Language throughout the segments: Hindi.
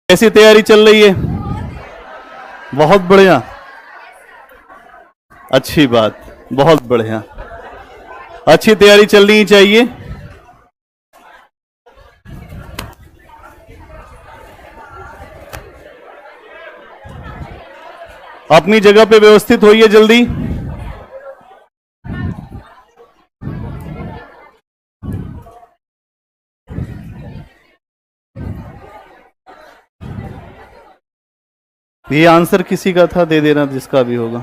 कैसी तैयारी चल रही है? बहुत बढ़िया, अच्छी बात, बहुत बढ़िया। अच्छी तैयारी चलनी ही चाहिए। अपनी जगह पे व्यवस्थित होइए जल्दी। ये आंसर किसी का था, दे देना जिसका भी होगा।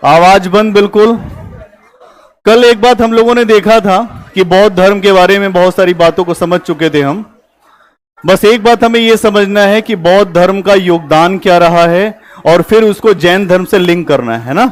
आवाज बंद बिल्कुल। कल एक बात हम लोगों ने देखा था कि बौद्ध धर्म के बारे में बहुत सारी बातों को समझ चुके थे हम। बस एक बात हमें यह समझना है कि बौद्ध धर्म का योगदान क्या रहा है और फिर उसको जैन धर्म से लिंक करना है ना।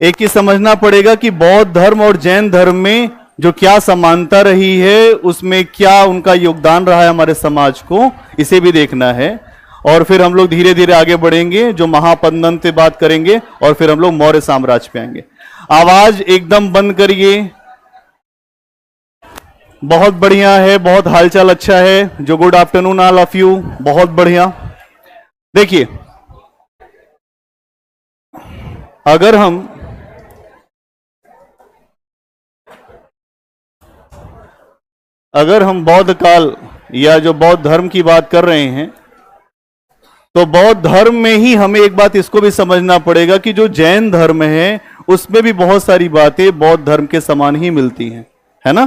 एक ही समझना पड़ेगा कि बौद्ध धर्म और जैन धर्म में जो क्या समानता रही है, उसमें क्या उनका योगदान रहा है हमारे समाज को, इसे भी देखना है। और फिर हम लोग धीरे धीरे आगे बढ़ेंगे, जो महापंदन से बात करेंगे और फिर हम लोग मौर्य साम्राज्य पे आएंगे। आवाज एकदम बंद करिए। बहुत बढ़िया है, बहुत हालचाल अच्छा है। जो good afternoon all of you, बहुत बढ़िया। देखिए, अगर हम बौद्ध काल या जो बौद्ध धर्म की बात कर रहे हैं, तो बौद्ध धर्म में ही हमें एक बात इसको भी समझना पड़ेगा कि जो जैन धर्म है उसमें भी बहुत सारी बातें बौद्ध धर्म के समान ही मिलती हैं, है ना।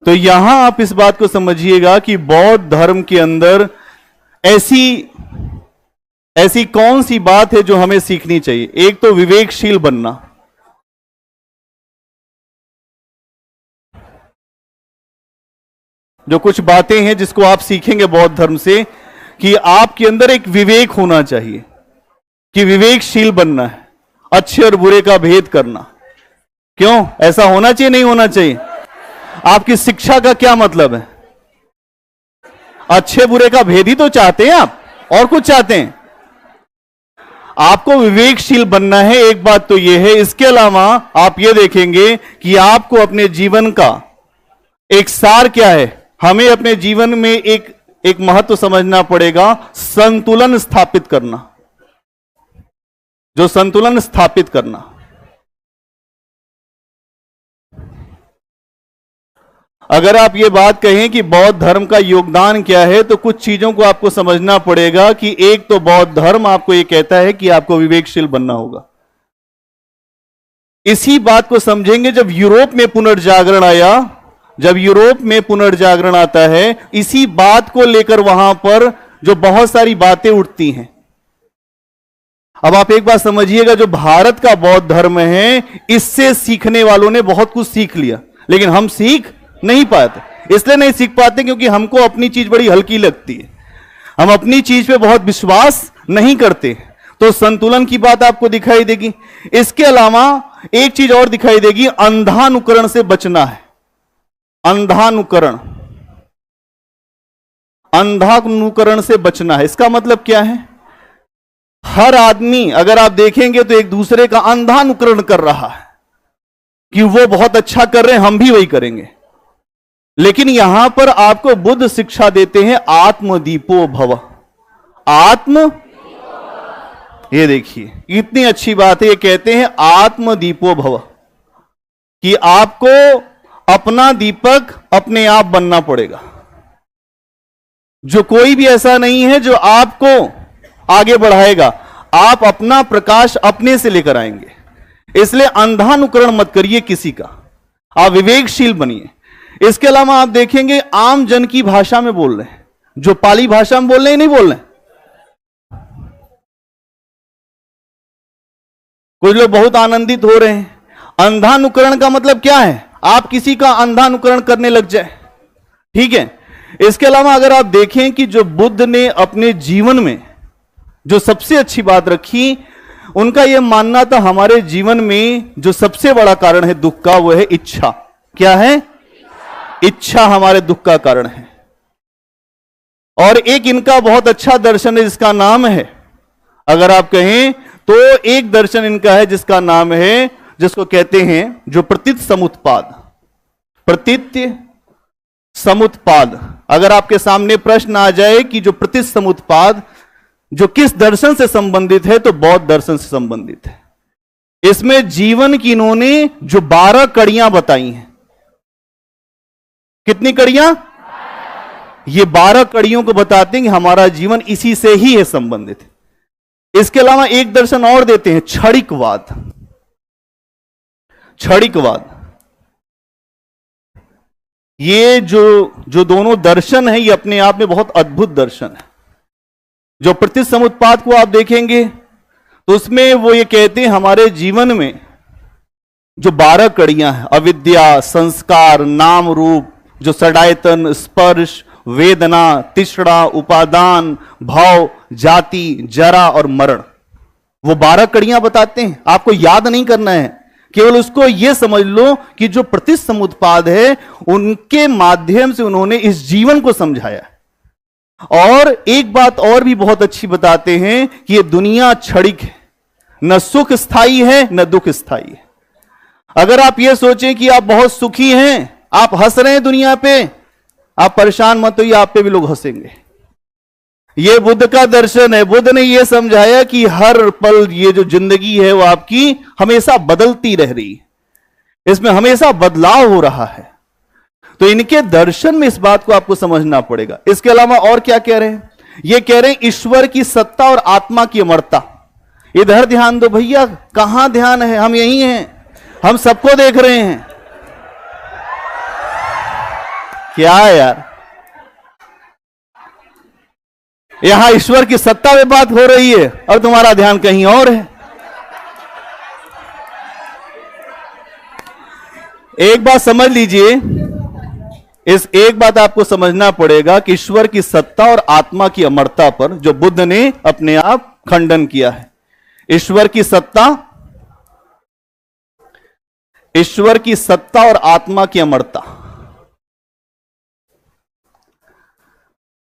तो यहां आप इस बात को समझिएगा कि बौद्ध धर्म के अंदर ऐसी कौन सी बात है जो हमें सीखनी चाहिए। एक तो विवेकशील बनना। जो कुछ बातें हैं जिसको आप सीखेंगे बौद्ध धर्म से, कि आपके अंदर एक विवेक होना चाहिए, कि विवेकशील बनना है, अच्छे और बुरे का भेद करना। क्यों ऐसा होना चाहिए, नहीं होना चाहिए? आपकी शिक्षा का क्या मतलब है? अच्छे बुरे का भेद ही तो चाहते हैं आप, और कुछ चाहते हैं? आपको विवेकशील बनना है, एक बात तो यह है। इसके अलावा आप यह देखेंगे कि आपको अपने जीवन का एक सार क्या है। हमें अपने जीवन में एक महत्व समझना पड़ेगा, संतुलन स्थापित करना। जो संतुलन स्थापित करना, अगर आप ये बात कहें कि बौद्ध धर्म का योगदान क्या है, तो कुछ चीजों को आपको समझना पड़ेगा। कि एक तो बौद्ध धर्म आपको ये कहता है कि आपको विवेकशील बनना होगा। इसी बात को समझेंगे जब यूरोप में पुनर्जागरण आया। जब यूरोप में पुनर्जागरण आता है, इसी बात को लेकर वहां पर जो बहुत सारी बातें उठती हैं। अब आप एक बात समझिएगा, जो भारत का बौद्ध धर्म है, इससे सीखने वालों ने बहुत कुछ सीख लिया, लेकिन हम सीख नहीं पाते। इसलिए नहीं सीख पाते क्योंकि हमको अपनी चीज बड़ी हल्की लगती है, हम अपनी चीज पे बहुत विश्वास नहीं करते। तो संतुलन की बात आपको दिखाई देगी। इसके अलावा एक चीज और दिखाई देगी, अंधानुकरण से बचना है। अंधानुकरण से बचना है। इसका मतलब क्या है? हर आदमी, अगर आप देखेंगे तो एक दूसरे का अंधानुकरण कर रहा है कि वो बहुत अच्छा कर रहे हैं, हम भी वही करेंगे। लेकिन यहां पर आपको बुद्ध शिक्षा देते हैं, आत्मदीपो भव। ये देखिए इतनी अच्छी बात है। ये कहते हैं आत्मदीपो भव, कि आपको अपना दीपक अपने आप बनना पड़ेगा। जो कोई भी ऐसा नहीं है जो आपको आगे बढ़ाएगा, आप अपना प्रकाश अपने से लेकर आएंगे। इसलिए अंधानुकरण मत करिए किसी का, आप विवेकशील बनिए। इसके अलावा आप देखेंगे आम जन की भाषा में बोल रहे हैं, जो पाली भाषा में बोल रहे हैं नहीं बोल रहे हैं। कुछ लोग बहुत आनंदित हो रहे हैं। अंधानुकरण का मतलब क्या है? आप किसी का अंधानुकरण करने लग जाए, ठीक है। इसके अलावा अगर आप देखें कि जो बुद्ध ने अपने जीवन में जो सबसे अच्छी बात रखी, उनका यह मानना था हमारे जीवन में जो सबसे बड़ा कारण है दुख का, वो है इच्छा। क्या है? इच्छा हमारे दुख का कारण है। और एक इनका बहुत अच्छा दर्शन है जिसका नाम है, अगर आप कहें तो एक दर्शन इनका है जिसका नाम है, जिसको कहते हैं जो प्रतीत समुत्पाद। प्रतीत समुत्पाद। अगर आपके सामने प्रश्न आ जाए कि जो प्रतीत समुत्पाद जो किस दर्शन से संबंधित है, तो बौद्ध दर्शन से संबंधित है। इसमें जीवन की इन्होंने जो 12 कड़ियां बताई हैं। कितनी कड़ियां? ये 12 कड़ियों को बताते हैं कि हमारा जीवन इसी से ही है संबंधित। इसके अलावा एक दर्शन और देते हैं, क्षणिकवाद। क्षणिकवाद। ये जो दोनों दर्शन है, ये अपने आप में बहुत अद्भुत दर्शन है। जो प्रतीत समुत्पाद को आप देखेंगे तो उसमें वो ये कहते हैं हमारे जीवन में जो 12 कड़ियां हैं, अविद्या, संस्कार, नाम रूप, जो षडायतन, स्पर्श, वेदना, तृष्णा, उपादान, भाव, जाति, जरा और मरण, वो 12 कड़ियां बताते हैं। आपको याद नहीं करना है, केवल उसको यह समझ लो कि जो प्रतीत समुत्पाद है उनके माध्यम से उन्होंने इस जीवन को समझाया। और एक बात और भी बहुत अच्छी बताते हैं कि ये दुनिया क्षणिक है, न सुख स्थायी है न दुख स्थायी है। अगर आप ये सोचें कि आप बहुत सुखी हैं, आप हंस रहे हैं दुनिया पे, आप परेशान मत होइए, आप पे भी लोग हंसेंगे। ये बुद्ध का दर्शन है। बुद्ध ने यह समझाया कि हर पल ये जो जिंदगी है वो आपकी हमेशा बदलती रह रही है, इसमें हमेशा बदलाव हो रहा है। तो इनके दर्शन में इस बात को आपको समझना पड़ेगा। इसके अलावा और क्या कह रहे हैं? ये कह रहे हैं ईश्वर की सत्ता और आत्मा की अमरता। इधर ध्यान दो भैया, कहां ध्यान है? हम यही हैं, हम सबको देख रहे हैं। क्या है यार, यहां ईश्वर की सत्ता में बात हो रही है और तुम्हारा ध्यान कहीं और है। एक बात समझ लीजिए, इस एक बात आपको समझना पड़ेगा कि ईश्वर की सत्ता और आत्मा की अमरता पर जो बुद्ध ने अपने आप खंडन किया है। ईश्वर की सत्ता और आत्मा की अमरता,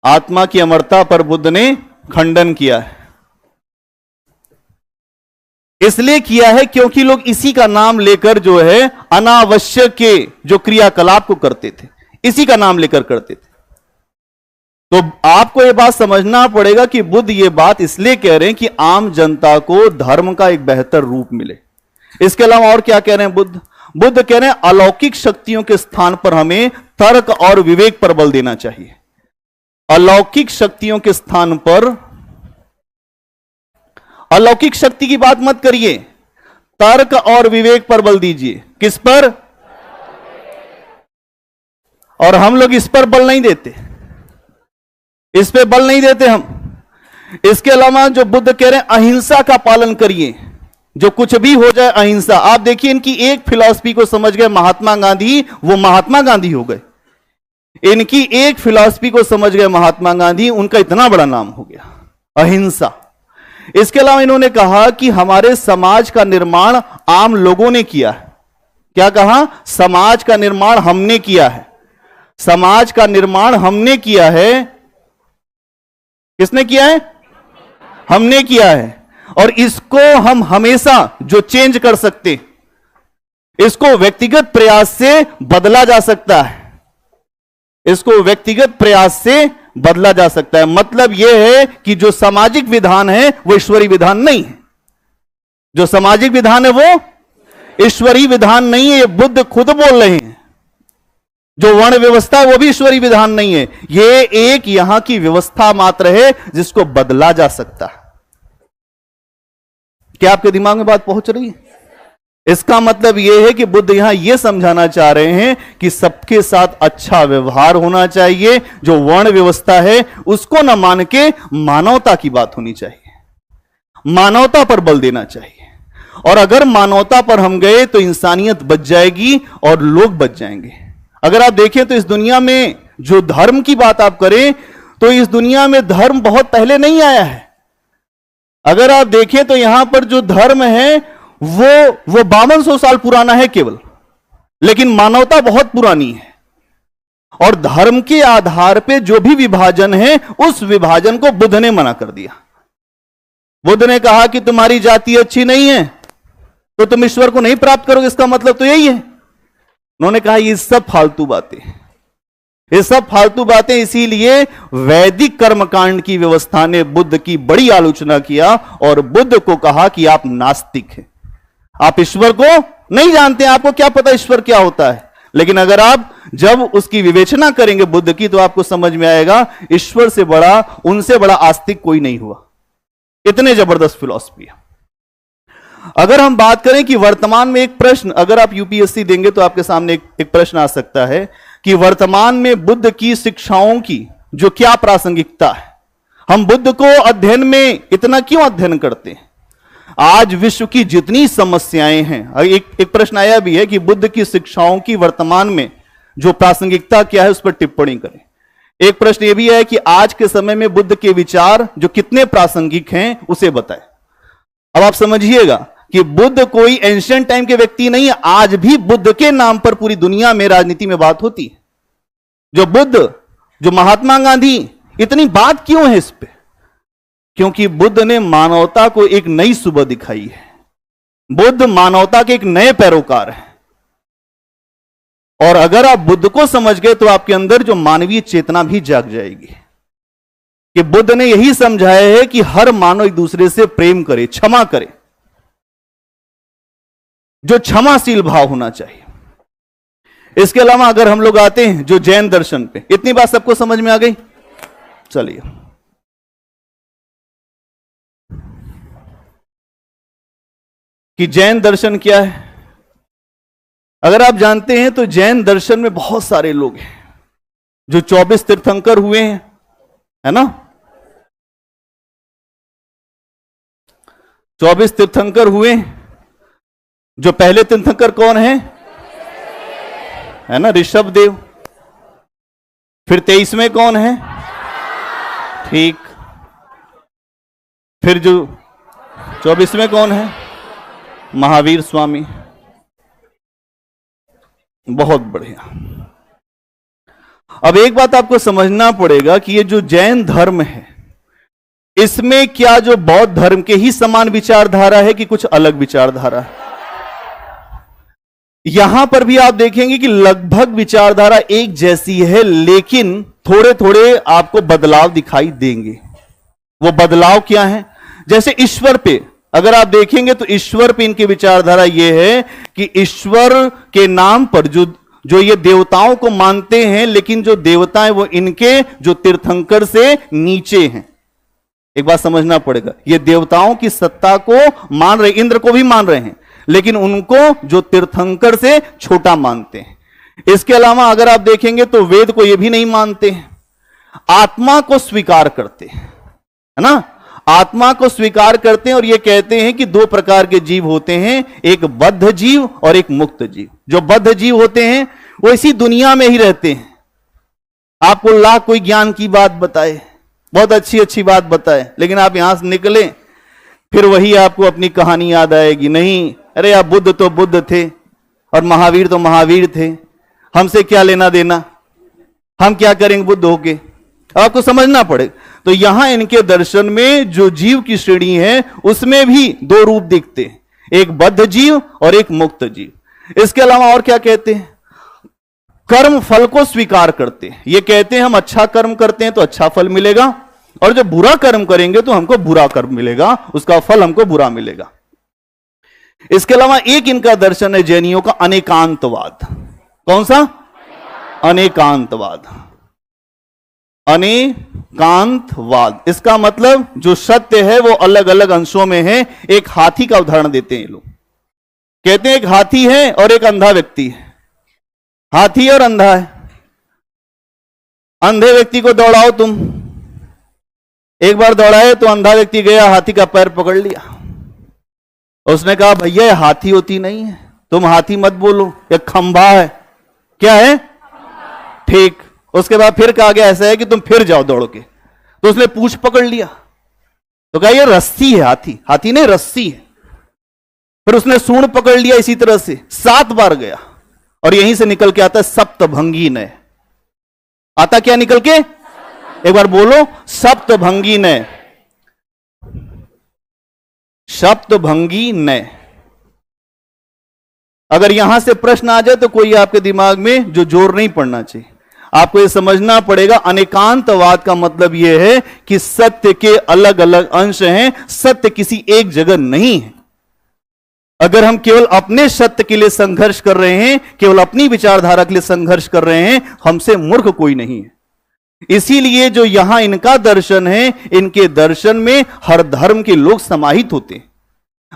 आत्मा की अमरता पर बुद्ध ने खंडन किया है। इसलिए किया है क्योंकि लोग इसी का नाम लेकर जो है अनावश्यक के जो क्रियाकलाप को करते थे, इसी का नाम लेकर करते थे। तो आपको यह बात समझना पड़ेगा कि बुद्ध यह बात इसलिए कह रहे हैं कि आम जनता को धर्म का एक बेहतर रूप मिले। इसके अलावा और क्या कह रहे हैं बुद्ध? बुद्ध कह रहे हैं अलौकिक शक्तियों के स्थान पर हमें तर्क और विवेक पर बल देना चाहिए। अलौकिक शक्तियों के स्थान पर, अलौकिक शक्ति की बात मत करिए, तर्क और विवेक पर बल दीजिए। किस पर? और हम लोग इस पर बल नहीं देते, इस पे बल नहीं देते हम। इसके अलावा जो बुद्ध कह रहे हैं अहिंसा का पालन करिए, जो कुछ भी हो जाए अहिंसा। आप देखिए इनकी एक फिलॉसफी को समझ गए महात्मा गांधी, वो महात्मा गांधी हो गए। इनकी एक फिलॉसफी को समझ गए महात्मा गांधी, उनका इतना बड़ा नाम हो गया, अहिंसा। इसके अलावा इन्होंने कहा कि हमारे समाज का निर्माण आम लोगों ने किया है। क्या कहा? समाज का निर्माण हमने किया है। समाज का निर्माण हमने किया है। किसने किया है? हमने किया है। और इसको हम हमेशा जो चेंज कर सकते, इसको व्यक्तिगत प्रयास से बदला जा सकता है। इसको व्यक्तिगत प्रयास से बदला जा सकता है। मतलब यह है कि जो सामाजिक विधान है वो ईश्वरीय विधान नहीं है। जो सामाजिक विधान है वो ईश्वरीय विधान नहीं है। ये बुद्ध खुद बोल रहे हैं। जो वर्ण व्यवस्था है वो भी ईश्वरीय विधान नहीं है। ये एक यहां की व्यवस्था मात्र है जिसको बदला जा सकता है। क्या आपके दिमाग में बात पहुंच रही है? इसका मतलब यह है कि बुद्ध यहां यह समझाना चाह रहे हैं कि सबके साथ अच्छा व्यवहार होना चाहिए। जो वर्ण व्यवस्था है उसको न मान के मानवता की बात होनी चाहिए, मानवता पर बल देना चाहिए। और अगर मानवता पर हम गए तो इंसानियत बच जाएगी और लोग बच जाएंगे। अगर आप देखें तो इस दुनिया में जो धर्म की बात आप करें तो इस दुनिया में धर्म बहुत पहले नहीं आया है। अगर आप देखें तो यहां पर जो धर्म है वो 5200 साल पुराना है केवल, लेकिन मानवता बहुत पुरानी है। और धर्म के आधार पे जो भी विभाजन है, उस विभाजन को बुद्ध ने मना कर दिया। बुद्ध ने कहा कि तुम्हारी जाति अच्छी नहीं है तो तुम ईश्वर को नहीं प्राप्त करोगे, इसका मतलब तो यही है। उन्होंने कहा ये सब फालतू बातें, ये सब फालतू बातें। इसीलिए वैदिक कर्मकांड की व्यवस्था ने बुद्ध की बड़ी आलोचना किया और बुद्ध को कहा कि आप नास्तिक हैं, आप ईश्वर को नहीं जानते, आपको क्या पता ईश्वर क्या होता है। लेकिन अगर आप जब उसकी विवेचना करेंगे बुद्ध की, तो आपको समझ में आएगा ईश्वर से बड़ा, उनसे बड़ा आस्तिक कोई नहीं हुआ। इतने जबरदस्त फिलॉसफी है। अगर हम बात करें कि वर्तमान में एक प्रश्न, अगर आप यूपीएससी देंगे तो आपके सामने एक प्रश्न आ सकता है कि वर्तमान में बुद्ध की शिक्षाओं की जो क्या प्रासंगिकता है, हम बुद्ध को अध्ययन में इतना क्यों अध्ययन करते हैं। आज विश्व की जितनी समस्याएं हैं, एक प्रश्न आया भी है कि बुद्ध की शिक्षाओं की वर्तमान में जो प्रासंगिकता क्या है उस पर टिप्पणी करें। एक प्रश्न यह भी है कि आज के समय में बुद्ध के विचार जो कितने प्रासंगिक हैं उसे बताएं। अब आप समझिएगा कि बुद्ध कोई एंशिएंट टाइम के व्यक्ति नहीं है, आज भी बुद्ध के नाम पर पूरी दुनिया में राजनीति में बात होती है। जो बुद्ध, जो महात्मा गांधी, इतनी बात क्यों है इस पे? क्योंकि बुद्ध ने मानवता को एक नई सुबह दिखाई है। बुद्ध मानवता के एक नए पैरोकार हैं। और अगर आप बुद्ध को समझ गए तो आपके अंदर जो मानवीय चेतना भी जाग जाएगी कि बुद्ध ने यही समझाया है कि हर मानव एक दूसरे से प्रेम करे, क्षमा करे, जो क्षमाशील भाव होना चाहिए। इसके अलावा अगर हम लोग आते हैं जो जैन दर्शन पे, इतनी बात सबको समझ में आ गई। चलिए, कि जैन दर्शन क्या है। अगर आप जानते हैं तो जैन दर्शन में बहुत सारे लोग हैं जो 24 तीर्थंकर हुए हैं, है ना। 24 तीर्थंकर हुए। जो पहले तीर्थंकर कौन है ना, ऋषभदेव। फिर 23वें कौन है, ठीक। फिर जो 24वें कौन है, महावीर स्वामी। बहुत बढ़िया। अब एक बात आपको समझना पड़ेगा कि ये जो जैन धर्म है, इसमें क्या जो बौद्ध धर्म के ही समान विचारधारा है कि कुछ अलग विचारधारा है? यहां पर भी आप देखेंगे कि लगभग विचारधारा एक जैसी है, लेकिन थोड़े थोड़े आपको बदलाव दिखाई देंगे। वो बदलाव क्या है? जैसे ईश्वर पे अगर आप देखेंगे तो ईश्वर पे इनकी विचारधारा यह है कि ईश्वर के नाम पर जो ये देवताओं को मानते हैं, लेकिन जो देवता है वो इनके जो तीर्थंकर से नीचे हैं। एक बात समझना पड़ेगा, ये देवताओं की सत्ता को मान रहे, इंद्र को भी मान रहे हैं, लेकिन उनको जो तीर्थंकर से छोटा मानते हैं। इसके अलावा अगर आप देखेंगे तो वेद को ये भी नहीं मानते हैं, आत्मा को स्वीकार करते हैं, है ना। आत्मा को स्वीकार करते हैं और ये कहते हैं कि दो प्रकार के जीव होते हैं, एक बद्ध जीव और एक मुक्त जीव। जो बद्ध जीव होते हैं वो इसी दुनिया में ही रहते हैं। आपको लाख कोई ज्ञान की बात बताए, बहुत अच्छी अच्छी बात बताए, लेकिन आप यहां से निकले फिर वही आपको अपनी कहानी याद आएगी। नहीं, अरे आप बुद्ध तो बुद्ध थे और महावीर तो महावीर थे, हमसे क्या लेना देना, हम क्या करेंगे बुद्ध होके। आपको समझना पड़ेगा। तो यहां इनके दर्शन में जो जीव की श्रेणी है उसमें भी दो रूप दिखते हैं, एक बद्ध जीव और एक मुक्त जीव। इसके अलावा और क्या कहते हैं? कर्म फल को स्वीकार करते हैं। ये कहते हैं हम अच्छा कर्म करते हैं तो अच्छा फल मिलेगा, और जो बुरा कर्म करेंगे तो हमको बुरा कर्म मिलेगा, उसका फल हमको बुरा मिलेगा। इसके अलावा एक इनका दर्शन है जैनियों का अनेकांतवाद। कौन सा? अनेकांतवाद। अनेकांतवाद, इसका मतलब जो सत्य है वो अलग अलग अंशों में है। एक हाथी का उदाहरण देते हैं लोग, कहते हैं एक हाथी है और एक अंधा व्यक्ति है। हाथी और अंधा है। अंधे व्यक्ति को दौड़ाओ तुम, एक बार दौड़ाए तो अंधा व्यक्ति गया, हाथी का पैर पकड़ लिया। उसने कहा भैया ये हाथी होती नहीं है, तुम हाथी मत बोलो, ये खंभा है। क्या है? ठीक। उसके बाद फिर कहा गया ऐसा है कि तुम फिर जाओ दौड़ के, तो उसने पूंछ पकड़ लिया, तो कहा ये रस्सी है, हाथी हाथी नहीं रस्सी है। फिर उसने सूंड पकड़ लिया, इसी तरह से 7 बार गया, और यहीं से निकल के आता है सप्तभंगी नय। आता क्या निकल के? एक बार बोलो, सप्तभंगी नय। सप्तभंगी नय। अगर यहां से प्रश्न आ जाए तो कोई आपके दिमाग में जो जोर नहीं पड़ना चाहिए, आपको यह समझना पड़ेगा अनेकांतवाद का मतलब यह है कि सत्य के अलग अलग अंश हैं, सत्य किसी एक जगह नहीं है। अगर हम केवल अपने सत्य के लिए संघर्ष कर रहे हैं, केवल अपनी विचारधारा के लिए संघर्ष कर रहे हैं, हमसे मूर्ख कोई नहीं है। इसीलिए जो यहां इनका दर्शन है, इनके दर्शन में हर धर्म के लोग समाहित होते हैं।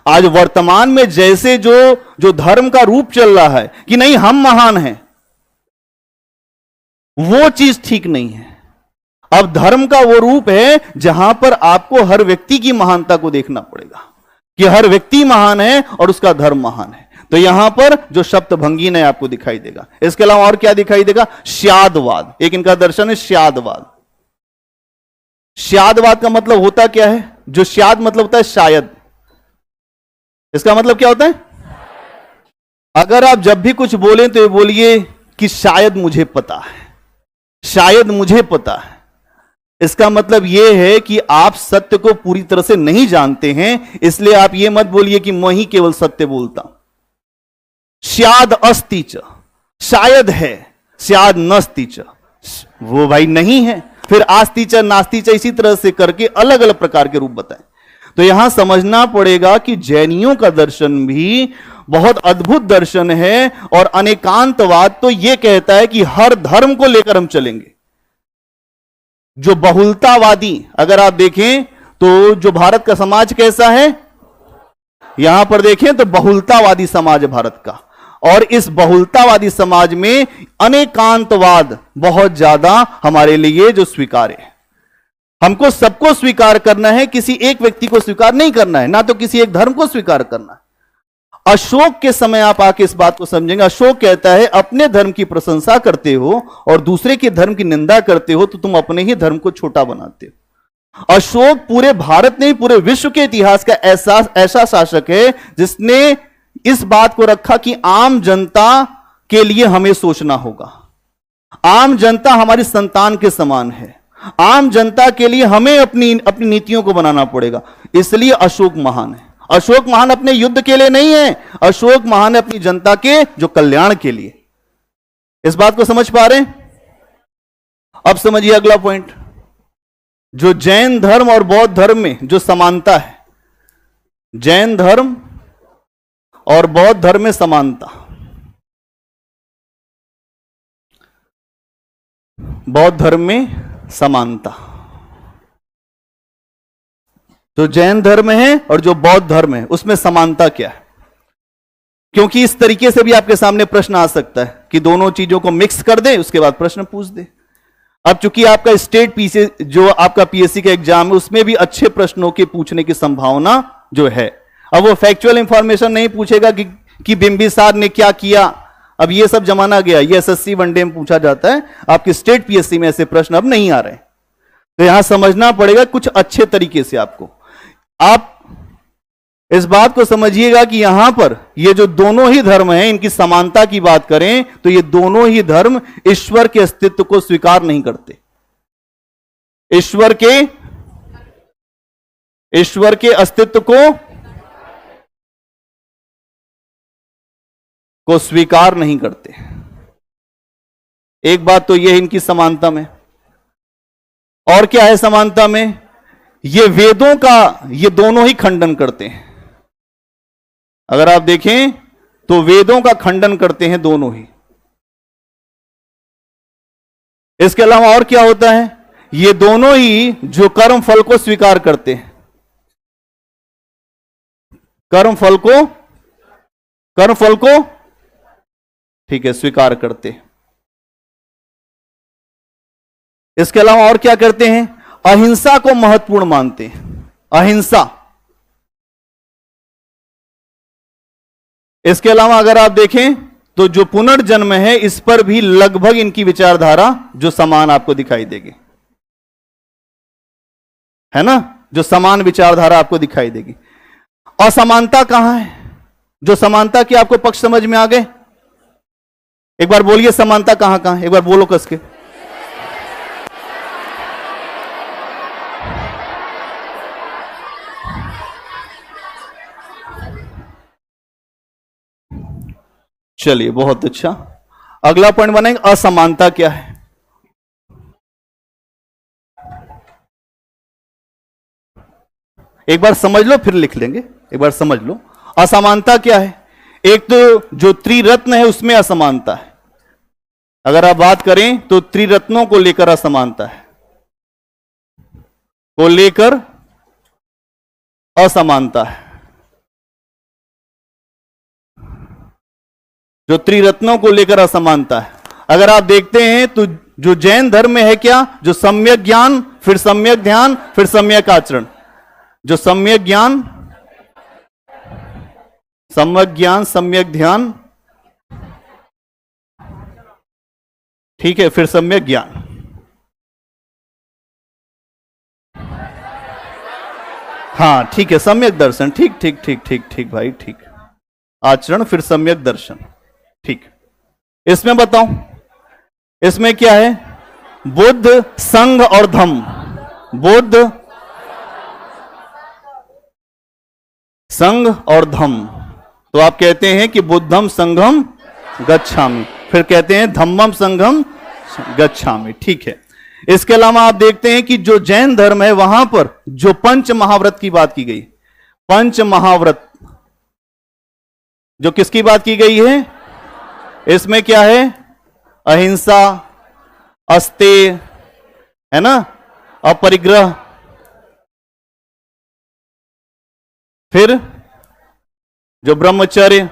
आज वर्तमान में जैसे जो धर्म का रूप चल रहा है कि नहीं हम महान हैं, वो चीज ठीक नहीं है। अब धर्म का वो रूप है जहां पर आपको हर व्यक्ति की महानता को देखना पड़ेगा कि हर व्यक्ति महान है और उसका धर्म महान है। तो यहां पर जो सप्तभंगी ने आपको दिखाई देगा। इसके अलावा और क्या दिखाई देगा? श्यादवाद। एक इनका दर्शन है श्यादवाद। श्यादवाद का मतलब होता क्या है? जो श्याद मतलब होता है शायद। इसका मतलब क्या होता है? अगर आप जब भी कुछ बोलें तो ये बोलिए कि शायद मुझे पता है, शायद मुझे पता है। इसका मतलब यह है कि आप सत्य को पूरी तरह से नहीं जानते हैं, इसलिए आप यह मत बोलिए कि मैं ही केवल सत्य बोलता हूं। स्याद अस्ति च, शायद है, स्याद नस्ति च, वो भाई नहीं है। फिर आस्ति च नास्ति च, इसी तरह से करके अलग अलग प्रकार के रूप बताएं। तो यहां समझना पड़ेगा कि जैनियों का दर्शन भी बहुत अद्भुत दर्शन है और अनेकांतवाद तो यह कहता है कि हर धर्म को लेकर हम चलेंगे। जो बहुलतावादी, अगर आप देखें तो जो भारत का समाज कैसा है, यहां पर देखें तो बहुलतावादी समाज है भारत का, और इस बहुलतावादी समाज में अनेकांतवाद बहुत ज्यादा हमारे लिए जो स्वीकार्य है। हमको सबको स्वीकार करना है, किसी एक व्यक्ति को स्वीकार नहीं करना है, ना तो किसी एक धर्म को स्वीकार करना है। अशोक के समय आप आके इस बात को समझेंगे। अशोक कहता है अपने धर्म की प्रशंसा करते हो और दूसरे के धर्म की निंदा करते हो तो तुम अपने ही धर्म को छोटा बनाते हो। अशोक पूरे भारत नहीं पूरे विश्व के इतिहास का ऐसा शासक है जिसने इस बात को रखा कि आम जनता के लिए हमें सोचना होगा। आम जनता हमारी संतान के समान है। आम जनता के लिए हमें अपनी नीतियों को बनाना पड़ेगा। इसलिए अशोक महान है। अशोक महान अपने युद्ध के लिए नहीं है, अशोक महान है अपनी जनता के जो कल्याण के लिए। इस बात को समझ पा रहे हैं? अब समझिए अगला पॉइंट, जो जैन धर्म और बौद्ध धर्म में जो समानता है, जैन धर्म और बौद्ध धर्म में समानता। बौद्ध धर्म में समानता, जो जैन धर्म है और जो बौद्ध धर्म है उसमें समानता क्या है? क्योंकि इस तरीके से भी आपके सामने प्रश्न आ सकता है कि दोनों चीजों को मिक्स कर दे, उसके बाद प्रश्न पूछ दे। अब चूंकि आपका स्टेट पीसी जो आपका पीएससी का एग्जाम है उसमें भी अच्छे प्रश्नों के पूछने की संभावना जो है। अब वो फैक्चुअल इंफॉर्मेशन नहीं पूछेगा कि बिंबिसार ने क्या किया, अब ये सब जमाना गया, ये एसएससी वनडे में पूछा जाता है। आपके स्टेट पीएससी में ऐसे प्रश्न अब नहीं आ रहे। तो यहां समझना पड़ेगा कुछ अच्छे तरीके से आपको। आप इस बात को समझिएगा कि यहां पर ये जो दोनों ही धर्म हैं, इनकी समानता की बात करें तो ये दोनों ही धर्म ईश्वर के अस्तित्व को स्वीकार नहीं करते। ईश्वर के अस्तित्व को स्वीकार नहीं करते। एक बात तो यह है इनकी समानता में। और क्या है समानता में? ये वेदों का ये दोनों ही खंडन करते हैं। अगर आप देखें तो वेदों का खंडन करते हैं दोनों ही। इसके अलावा और क्या होता है? ये दोनों ही जो कर्म फल को स्वीकार करते हैं, कर्म फल को ठीक है स्वीकार करते हैं। इसके अलावा और क्या करते हैं? अहिंसा को महत्वपूर्ण मानते हैं। अहिंसा। इसके अलावा अगर आप देखें तो जो पुनर्जन्म है इस पर भी लगभग इनकी विचारधारा जो समान आपको दिखाई देगी, है ना? जो समान विचारधारा आपको दिखाई देगी। असमानता कहां है? जो समानता की आपको पक्ष समझ में आ गए? एक बार बोलिए समानता कहां कहां, एक बार बोलो कस के। चलिए बहुत अच्छा। अगला पॉइंट बनाएंगे, असमानता क्या है। एक बार समझ लो फिर लिख लेंगे। एक बार समझ लो असमानता क्या है। एक तो जो त्रिरत्न है उसमें असमानता है। अगर आप बात करें तो त्रिरत्नों को लेकर असमानता है, को लेकर असमानता है। जो त्रिरत्नों को लेकर असमानता है, अगर आप देखते हैं तो जो जैन धर्म में है क्या, जो सम्यक ज्ञान, फिर सम्यक ध्यान, फिर सम्यक आचरण। जो सम्यक ज्ञान, सम्यक ध्यान, ठीक है, फिर सम्यक ज्ञान। हाँ ठीक है, सम्यक दर्शन, ठीक ठीक ठीक ठीक ठीक भाई, ठीक। आचरण फिर सम्यक दर्शन, ठीक। इसमें बताऊं, इसमें क्या है, बुद्ध, संघ और धम्म। बुद्ध, संघ और धम्म। तो आप कहते हैं कि बुद्धम संघम गच्छामि, फिर कहते हैं धम्मम संघम गच्छामि, ठीक है। इसके अलावा आप देखते हैं कि जो जैन धर्म है वहां पर जो पंच महाव्रत की बात की गई, पंच महाव्रत, जो किसकी बात की गई है, इसमें क्या है, अहिंसा, अस्तेय, है ना, अपरिग्रह, फिर जो ब्रह्मचर्य,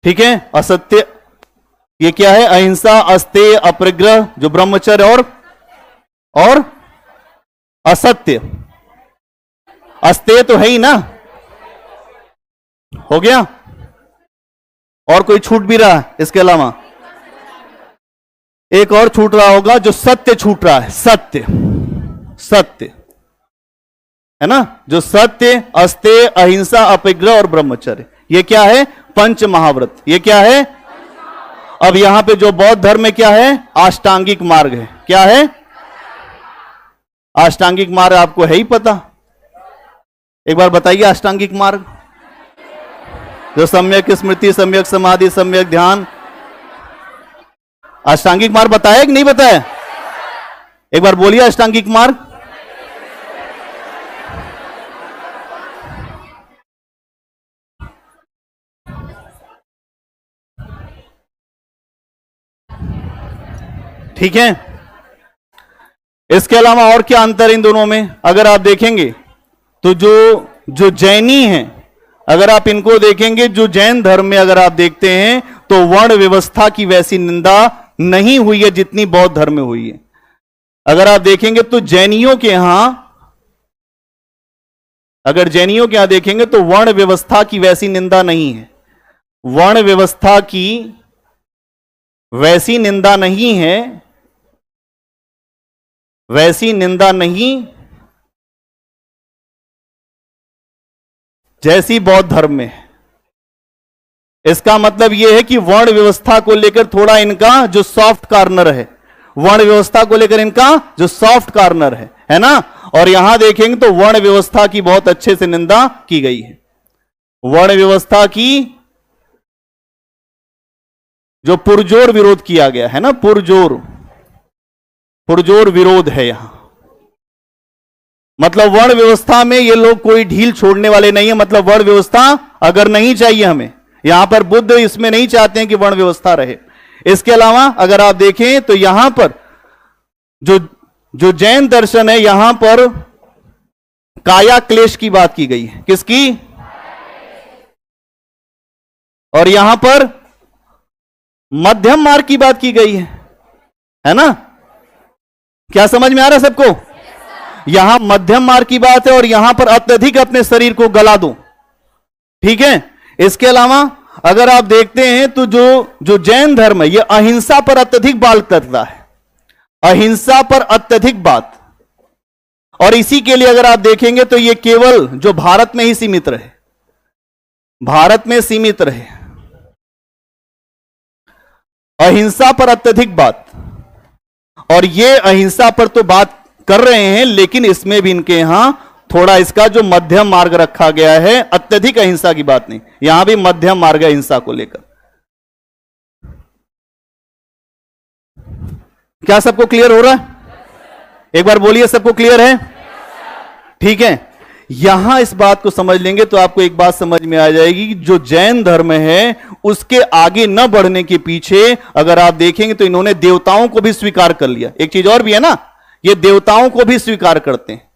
ठीक है, असत्य, ये क्या है, अहिंसा, अस्तेय, अपरिग्रह, जो ब्रह्मचर्य और असत्य। अस्तेय तो है ही ना, हो गया। और कोई छूट भी रहा है इसके अलावा, एक और छूट रहा होगा, जो सत्य छूट रहा है, सत्य, सत्य है ना, जो सत्य, अस्तेय, अहिंसा, अपरिग्रह और ब्रह्मचर्य, ये क्या है, पंच महाव्रत। ये क्या है, अब यहां पे जो बौद्ध धर्म में क्या है, अष्टांगिक मार्ग है। क्या है, अष्टांगिक मार्ग आपको है ही पता, एक बार बताइए। अष्टांगिक मार्ग जो सम्यक स्मृति, सम्यक समाधि, सम्यक ध्यान, अष्टांगिक मार्ग बताया कि नहीं बताया, एक बार बोलिए अष्टांगिक मार्ग। ठीक है, इसके अलावा और क्या अंतर इन दोनों में, अगर आप देखेंगे तो जो जैनी हैं, अगर आप इनको देखेंगे, जो जैन धर्म में अगर आप देखते हैं तो वर्ण व्यवस्था की वैसी निंदा नहीं हुई है जितनी बौद्ध धर्म में हुई है। अगर आप देखेंगे तो जैनियों के यहां, अगर जैनियों के यहां देखेंगे तो वर्ण व्यवस्था की वैसी निंदा नहीं है, वर्ण व्यवस्था की वैसी निंदा नहीं है, वैसी निंदा नहीं जैसी बौद्ध धर्म में है। इसका मतलब यह है कि वर्ण व्यवस्था को लेकर थोड़ा इनका जो सॉफ्ट कॉर्नर है, वर्ण व्यवस्था को लेकर इनका जो सॉफ्ट कॉर्नर है ना। और यहां देखेंगे तो वर्ण व्यवस्था की बहुत अच्छे से निंदा की गई है। वर्ण व्यवस्था की जो पुरजोर विरोध किया गया है ना, पुरजोर विरोध है यहां। मतलब वर्ण व्यवस्था में ये लोग कोई ढील छोड़ने वाले नहीं है। मतलब वर्ण व्यवस्था अगर नहीं चाहिए हमें, यहां पर बुद्ध इसमें नहीं चाहते हैं कि वर्ण व्यवस्था रहे। इसके अलावा अगर आप देखें तो यहां पर जो जैन दर्शन है, यहां पर काया क्लेश की बात की गई है। किसकी? और यहां पर मध्यम मार्ग की बात की गई है ना। क्या समझ में आ रहा है सबको? यहां मध्यम मार्ग की बात है और यहां पर अत्यधिक अपने शरीर को गला दो, ठीक है। इसके अलावा अगर आप देखते हैं तो जो जैन धर्म है यह अहिंसा पर अत्यधिक बात करता है, अहिंसा पर अत्यधिक बात। और इसी के लिए अगर आप देखेंगे तो यह केवल जो भारत में ही सीमित रहे, भारत में सीमित रहे, अहिंसा पर अत्यधिक बात। और ये अहिंसा पर तो बात कर रहे हैं, लेकिन इसमें भी इनके यहां थोड़ा इसका जो मध्यम मार्ग रखा गया है, अत्यधिक अहिंसा की बात नहीं, यहां भी मध्यम मार्ग है हिंसा को लेकर। क्या सबको क्लियर हो रहा है? एक बार बोलिए, सबको क्लियर है? ठीक है, यहां इस बात को समझ लेंगे तो आपको एक बात समझ में आ जाएगी कि जो जैन धर्म है उसके आगे न बढ़ने के पीछे अगर आप देखेंगे तो इन्होंने देवताओं को भी स्वीकार कर लिया। एक चीज और भी है ना, ये देवताओं को भी स्वीकार करते हैं,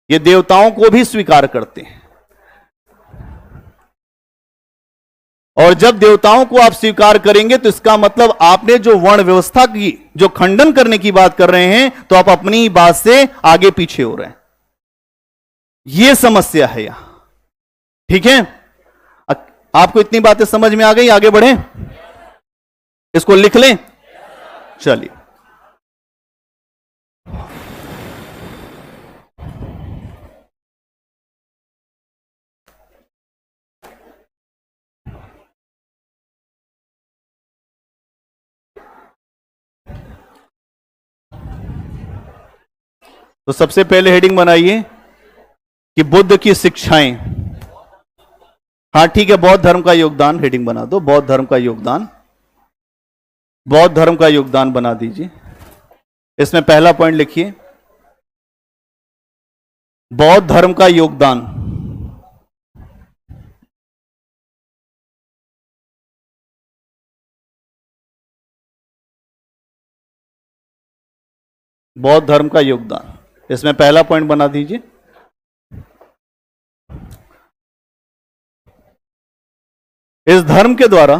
ये देवताओं को भी स्वीकार करते हैं। और जब देवताओं को आप स्वीकार करेंगे तो इसका मतलब आपने जो वर्ण व्यवस्था की जो खंडन करने की बात कर रहे हैं, तो आप अपनी ही बात से आगे पीछे हो रहे हैं। यह समस्या है यहां। ठीक है, आपको इतनी बातें समझ में आ गई? आगे बढ़े, इसको लिख लें। चलिए, तो सबसे पहले हेडिंग बनाइए कि बुद्ध की शिक्षाएं। हां ठीक है, बौद्ध धर्म का योगदान हेडिंग बना दो, बौद्ध धर्म का योगदान, बौद्ध धर्म का योगदान बना दीजिए। इसमें पहला पॉइंट लिखिए, बौद्ध धर्म का योगदान। बौद्ध धर्म का योगदान, इसमें पहला पॉइंट बना दीजिए। इस धर्म के द्वारा,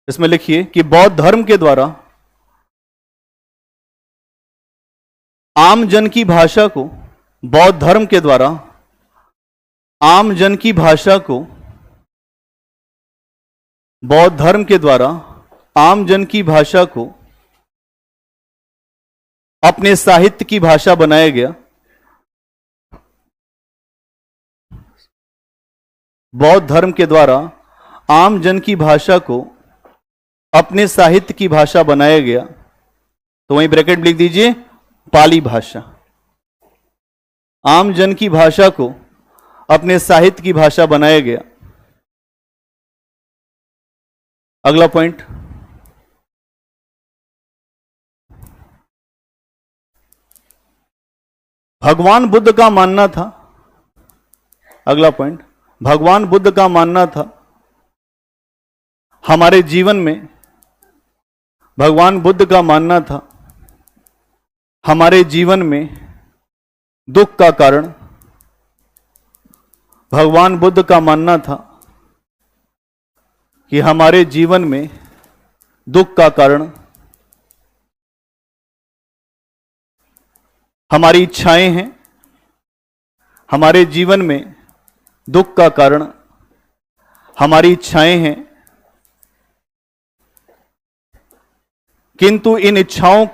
इसमें लिखिए कि बौद्ध धर्म के द्वारा आम जन की भाषा को, बौद्ध धर्म के द्वारा आम जन की भाषा को, बौद्ध धर्म के द्वारा आम जन की भाषा को अपने साहित्य की भाषा बनाया गया। बौद्ध धर्म के द्वारा आम जन की भाषा को अपने साहित्य की भाषा बनाया गया। तो वहीं ब्रैकेट लिख दीजिए, पाली भाषा। आम जन की भाषा को अपने साहित्य की भाषा बनाया गया। अगला पॉइंट, भगवान बुद्ध का मानना था, अगला पॉइंट, भगवान बुद्ध का मानना था हमारे जीवन में, भगवान बुद्ध का मानना था हमारे जीवन में दुख का कारण, भगवान बुद्ध का मानना था कि हमारे जीवन में दुख का कारण हमारी इच्छाएं हैं, हमारे जीवन में दुख का कारण हमारी इच्छाएं हैं, किंतु इन इच्छाओं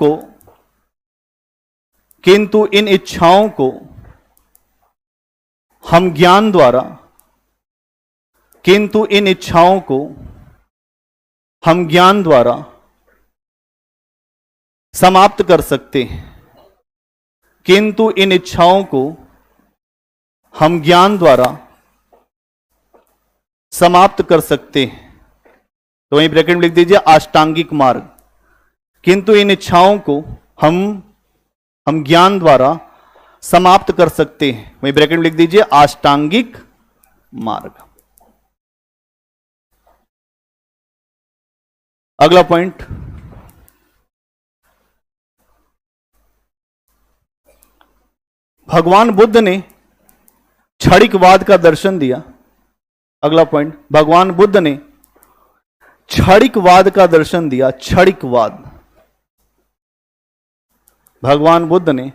को हम ज्ञान द्वारा, किंतु इन इच्छाओं को हम ज्ञान द्वारा समाप्त कर सकते हैं, किंतु इन इच्छाओं को हम ज्ञान द्वारा समाप्त कर सकते हैं। तो वहीं ब्रैकेट में लिख दीजिए अष्टांगिक मार्ग। किंतु इन इच्छाओं को हम ज्ञान द्वारा समाप्त कर सकते हैं, वहीं ब्रैकेट में लिख दीजिए अष्टांगिक मार्ग। अगला पॉइंट, भगवान बुद्ध ने क्षणिकवाद का दर्शन दिया। अगला पॉइंट, भगवान बुद्ध ने क्षणिकवाद का दर्शन दिया। क्षणिकवाद, भगवान बुद्ध ने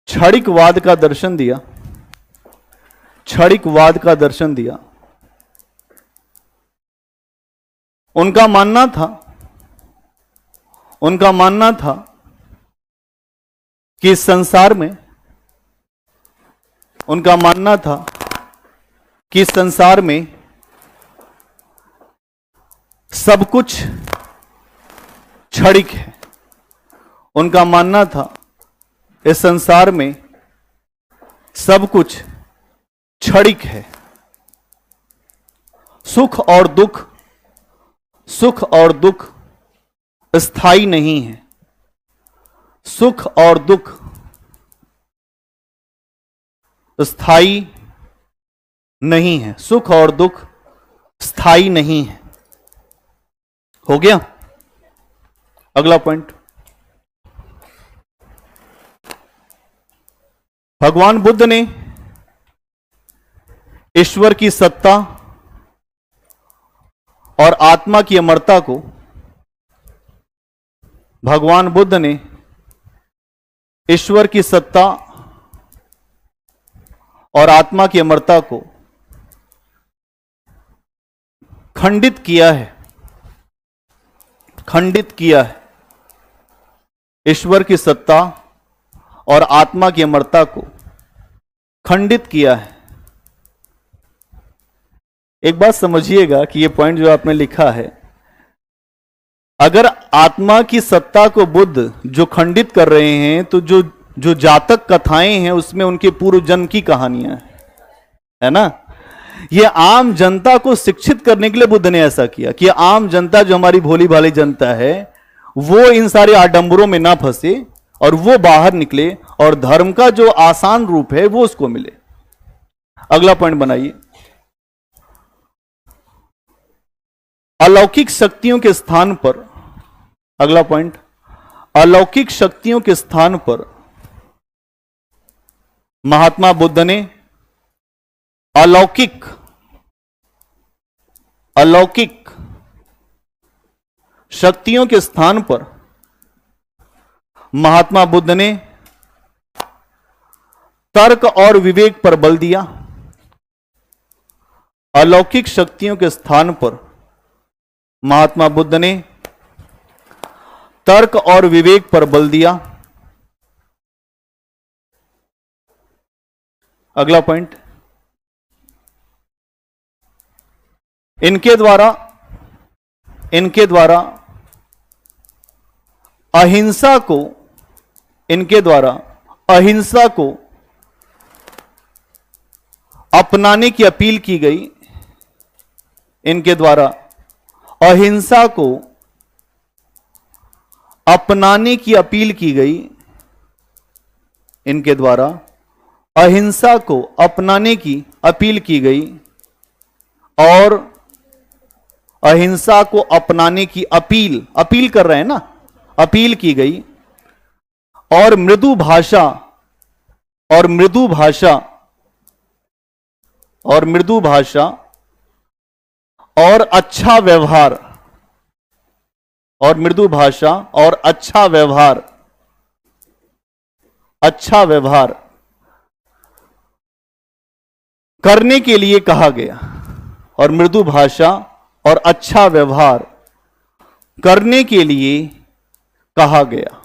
क्षणिकवाद का दर्शन दिया, क्षणिकवाद का दर्शन दिया। उनका मानना था कि इस संसार में, उनका मानना था कि इस संसार में सब कुछ क्षणिक है। उनका मानना था इस संसार में सब कुछ क्षणिक है। सुख और दुख स्थायी नहीं है। सुख और दुख स्थायी नहीं है। सुख और दुख स्थायी नहीं है। हो गया। अगला पॉइंट, भगवान बुद्ध ने ईश्वर की सत्ता और आत्मा की अमरता को, भगवान बुद्ध ने ईश्वर की सत्ता और आत्मा की अमरता को खंडित किया है। खंडित किया है। ईश्वर की सत्ता और आत्मा की अमरता को खंडित किया है। एक बात समझिएगा कि यह पॉइंट जो आपने लिखा है, अगर आत्मा की सत्ता को बुद्ध जो खंडित कर रहे हैं, तो जो जातक कथाएं हैं उसमें उनके पूर्व जन्म की कहानियां हैं, है ना। ये आम जनता को शिक्षित करने के लिए बुद्ध ने ऐसा किया कि आम जनता जो हमारी भोली भाली जनता है वो इन सारे आडंबरों में ना फंसे और वो बाहर निकले और धर्म का जो आसान रूप है वो उसको मिले। अगला पॉइंट बनाइए, अलौकिक शक्तियों के स्थान पर, अगला पॉइंट, अलौकिक शक्तियों के स्थान पर महात्मा बुद्ध ने अलौकिक शक्तियों के स्थान पर महात्मा बुद्ध ने तर्क और विवेक पर बल दिया। अलौकिक शक्तियों के स्थान पर महात्मा बुद्ध ने तर्क और विवेक पर बल दिया। अगला पॉइंट, इनके द्वारा अहिंसा को, इनके द्वारा अहिंसा को अपनाने की अपील की गई। इनके द्वारा अहिंसा को अपनाने की अपील की गई। इनके द्वारा अहिंसा को अपनाने की अपील की गई और अहिंसा को अपनाने की अपील कर रहे हैं ना, अपील की गई। और मृदु भाषा और अच्छा व्यवहार, और मृदु भाषा और अच्छा व्यवहार करने के लिए कहा गया। और मृदु भाषा और अच्छा व्यवहार करने के लिए कहा गया।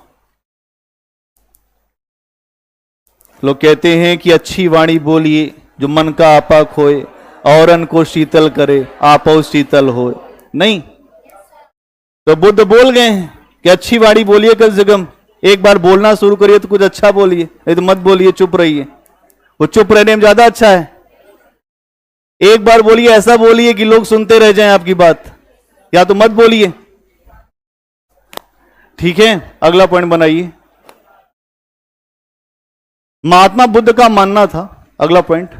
लोग कहते हैं कि अच्छी वाणी बोलिए जो मन का आपा खोए, औरन को शीतल करे आपो शीतल होए। नहीं, तो बुद्ध बोल गए हैं कि अच्छी वाणी बोलिए कम से कम। एक बार बोलना शुरू करिए तो कुछ अच्छा बोलिए, नहीं तो मत बोलिए, चुप रहिए। वो चुप रहने में ज्यादा अच्छा है। एक बार बोलिए, ऐसा बोलिए कि लोग सुनते रह जाएं आपकी बात, या तो मत बोलिए। ठीक है, अगला पॉइंट बनाइए। महात्मा बुद्ध का मानना था, अगला पॉइंट,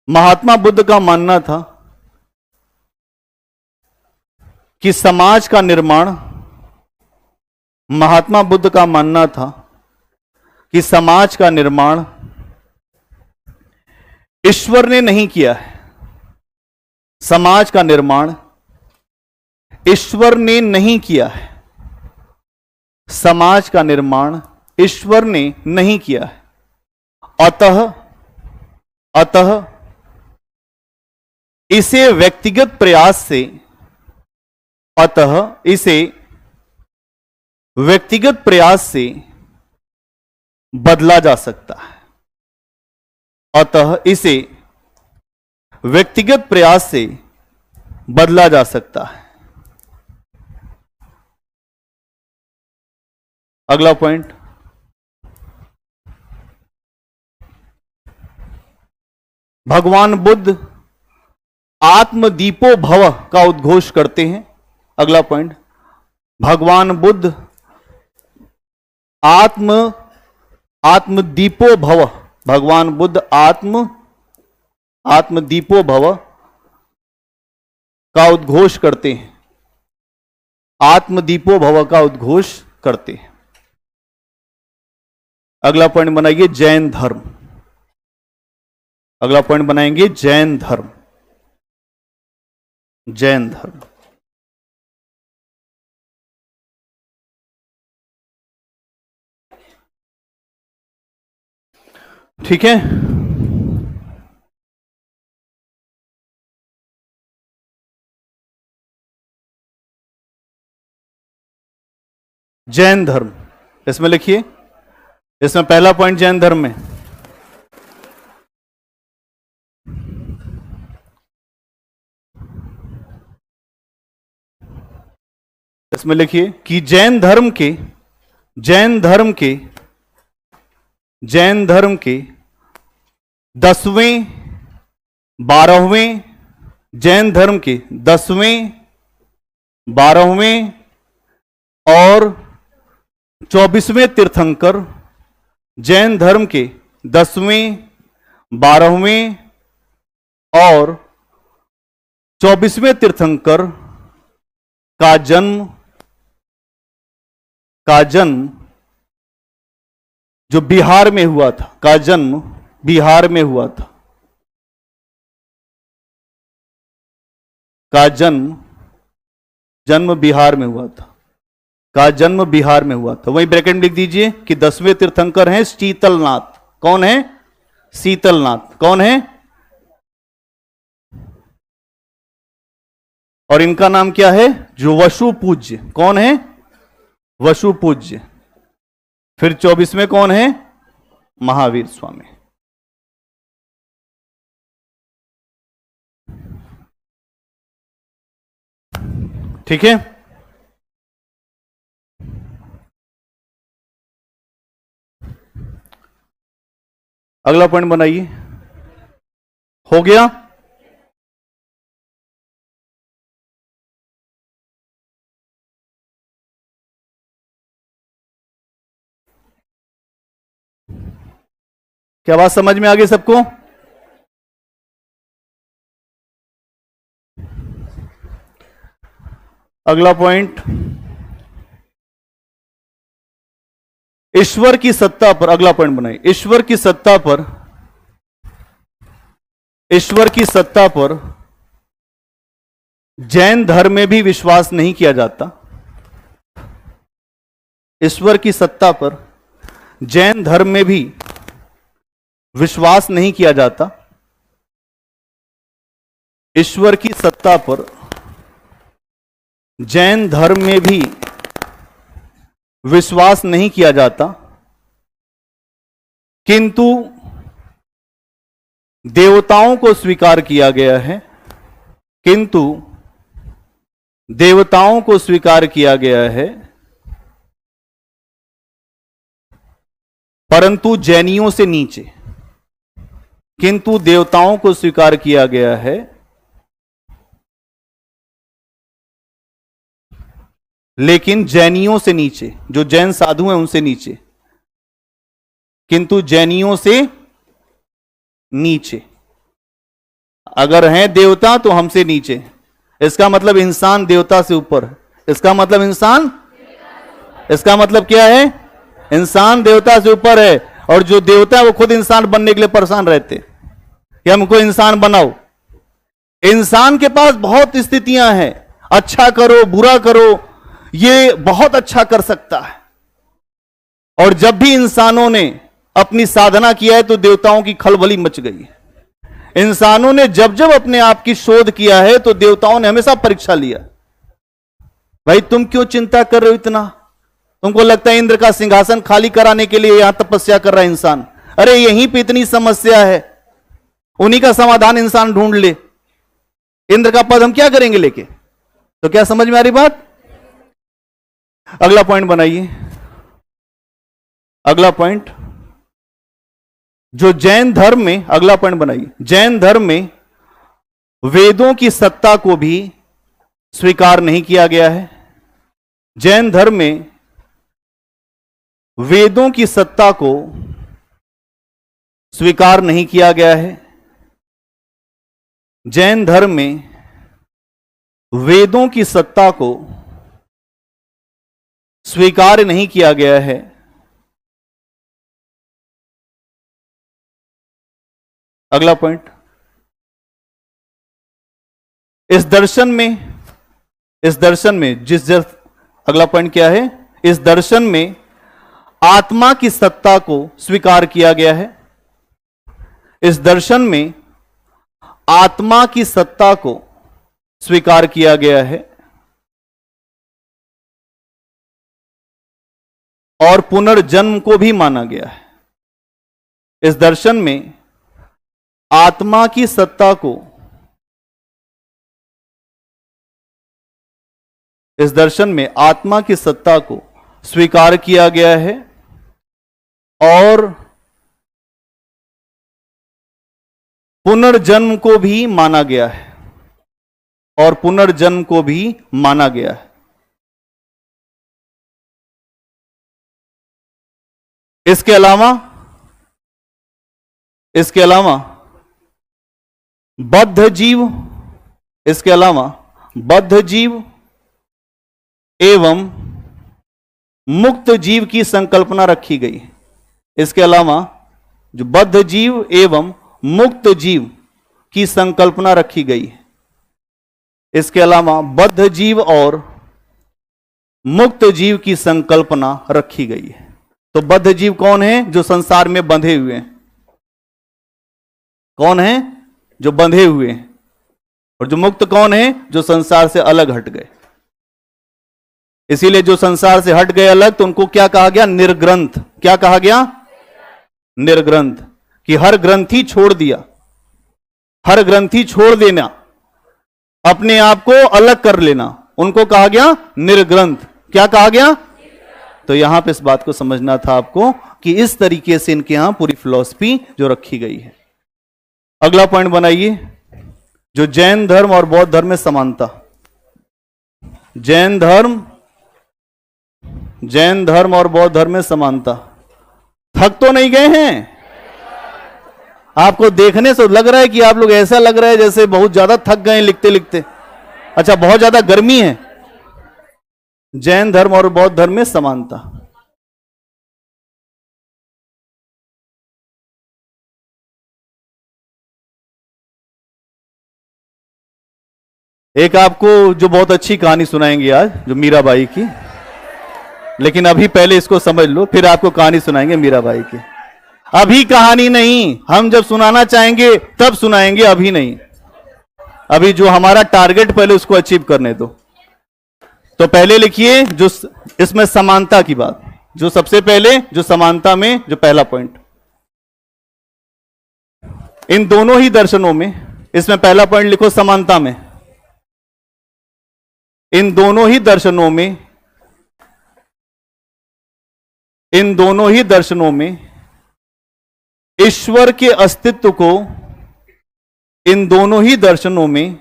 महात्मा बुद्ध का मानना था कि समाज का निर्माण, महात्मा बुद्ध का मानना था कि समाज का निर्माण ईश्वर ने नहीं किया है। समाज का निर्माण ईश्वर ने नहीं किया है। समाज का निर्माण ईश्वर ने नहीं किया है। अतः इसे व्यक्तिगत प्रयास से, व्यक्तिगत प्रयास से बदला जा सकता है। अतः इसे व्यक्तिगत प्रयास से बदला जा सकता है। अगला पॉइंट, भगवान बुद्ध आत्मदीपो भव का उद्घोष करते हैं। अगला पॉइंट, भगवान बुद्ध आत्मदीपो भव, भगवान बुद्ध आत्मदीपो भव का उद्घोष करते हैं, आत्मदीपो भव का उद्घोष करते हैं। अगला पॉइंट बनाइए जैन धर्म। अगला पॉइंट बनाएंगे जैन धर्म। जैन धर्म, ठीक है। जैन धर्म, इसमें लिखिए, इसमें पहला पॉइंट जैन धर्म में, इसमें लिखिए कि जैन धर्म के 10वें 12वें, जैन धर्म के 10वें 12वें और 24वें तीर्थंकर, जैन धर्म के 10वें 12वें और 24वें तीर्थंकर का जन्म जो बिहार में हुआ था, का जन्म बिहार में हुआ था, का जन्म बिहार में हुआ था, का जन्म बिहार में हुआ था। वही ब्रैकेट में लिख दीजिए कि 10वें तीर्थंकर हैं शीतलनाथ। कौन है? शीतलनाथ। कौन है? और इनका नाम क्या है? जो वसु पूज्य। कौन है? वसु पूज्य। फिर 24वें कौन है? महावीर स्वामी। ठीक है। अगला पॉइंट बनाइए। हो गया? क्या बात समझ में आ गई सबको? अगला पॉइंट, ईश्वर की सत्ता पर। अगला पॉइंट बनाइए, ईश्वर की सत्ता पर, ईश्वर की सत्ता पर जैन धर्म में भी विश्वास नहीं किया जाता। ईश्वर की सत्ता पर जैन धर्म में भी विश्वास नहीं किया जाता। ईश्वर की सत्ता पर जैन धर्म में भी विश्वास नहीं किया जाता, किंतु देवताओं को स्वीकार किया गया है। किंतु देवताओं को स्वीकार किया गया है, परंतु जैनियों से नीचे। किंतु देवताओं को स्वीकार किया गया है, लेकिन जैनियों से नीचे। जो जैन साधु हैं उनसे नीचे, किंतु जैनियों से नीचे। अगर हैं देवता तो हमसे नीचे। इसका मतलब इंसान देवता से ऊपर है। इसका मतलब इंसान, इसका मतलब क्या है? इंसान देवता से ऊपर है। और जो देवता है वो खुद इंसान बनने के लिए परेशान रहते कि हमको इंसान बनाओ। इंसान के पास बहुत स्थितियां हैं, अच्छा करो बुरा करो, ये बहुत अच्छा कर सकता है। और जब भी इंसानों ने अपनी साधना किया है तो देवताओं की खलबली मच गई है। इंसानों ने जब जब अपने आप की शोध किया है तो देवताओं ने हमेशा परीक्षा लिया। भाई तुम क्यों चिंता कर रहे हो इतना? तुमको लगता है इंद्र का सिंहासन खाली कराने के लिए यहां तपस्या कर रहा है इंसान? अरे यहीं पे इतनी समस्या है, उन्हीं का समाधान इंसान ढूंढ ले। इंद्र का पद हम क्या करेंगे लेके? तो क्या समझ में आ रही बात? अगला पॉइंट बनाइए। अगला पॉइंट, जो जैन धर्म में, अगला पॉइंट बनाइए, जैन धर्म में वेदों की सत्ता को भी स्वीकार नहीं किया गया है। जैन धर्म में वेदों की सत्ता को स्वीकार नहीं किया गया है। जैन धर्म में वेदों की सत्ता को स्वीकार नहीं किया गया है। अगला पॉइंट, इस दर्शन में अगला पॉइंट क्या है? इस दर्शन में आत्मा की सत्ता को स्वीकार किया गया है। इस दर्शन में आत्मा की सत्ता को स्वीकार किया गया है और पुनर्जन्म को भी माना गया है। इस दर्शन में आत्मा की सत्ता को, इस दर्शन में आत्मा की सत्ता को स्वीकार किया गया है और पुनर्जन्म को भी माना गया है, और पुनर्जन्म को भी माना गया है। इसके अलावा बद्ध जीव एवं मुक्त जीव की संकल्पना रखी गई। इसके अलावा जो बद्ध जीव एवं मुक्त जीव की संकल्पना रखी गई है। इसके अलावा बद्ध जीव और मुक्त जीव की संकल्पना रखी गई है। तो बद्ध जीव कौन है? जो संसार में बंधे हुए हैं। कौन है? जो बंधे हुए हैं। और जो मुक्त कौन है? जो संसार से अलग हट गए। इसीलिए जो संसार से हट गए अलग, तो उनको क्या कहा गया? निर्ग्रंथ। क्या कहा गया? निर्ग्रंथ। कि हर ग्रंथि छोड़ दिया, हर ग्रंथि छोड़ देना, अपने आप को अलग कर लेना, उनको कहा गया निर्ग्रंथ। क्या कहा गया? तो यहां पे इस बात को समझना था आपको कि इस तरीके से इनके यहां पूरी फिलॉसफी जो रखी गई है। अगला पॉइंट बनाइए, जो जैन धर्म और बौद्ध धर्म में समानता। जैन धर्म और बौद्ध धर्म में समानता। थक तो नहीं गए हैं? आपको देखने से लग रहा है कि आप लोग, ऐसा लग रहा है जैसे बहुत ज्यादा थक गए लिखते लिखते। अच्छा, बहुत ज्यादा गर्मी है। जैन धर्म और बौद्ध धर्म में समानता। एक आपको जो बहुत अच्छी कहानी सुनाएंगे आज, जो मीराबाई की। लेकिन अभी पहले इसको समझ लो, फिर आपको कहानी सुनाएंगे मीराबाई की। अभी कहानी नहीं, हम जब सुनाना चाहेंगे तब सुनाएंगे, अभी नहीं। अभी जो हमारा टारगेट, पहले उसको अचीव करने दो। तो पहले लिखिए जो इसमें समानता की बात, जो सबसे पहले जो समानता में जो पहला पॉइंट, इन दोनों ही दर्शनों में, इसमें पहला पॉइंट लिखो समानता में। इन दोनों ही दर्शनों में ईश्वर के अस्तित्व को, इन दोनों ही दर्शनों में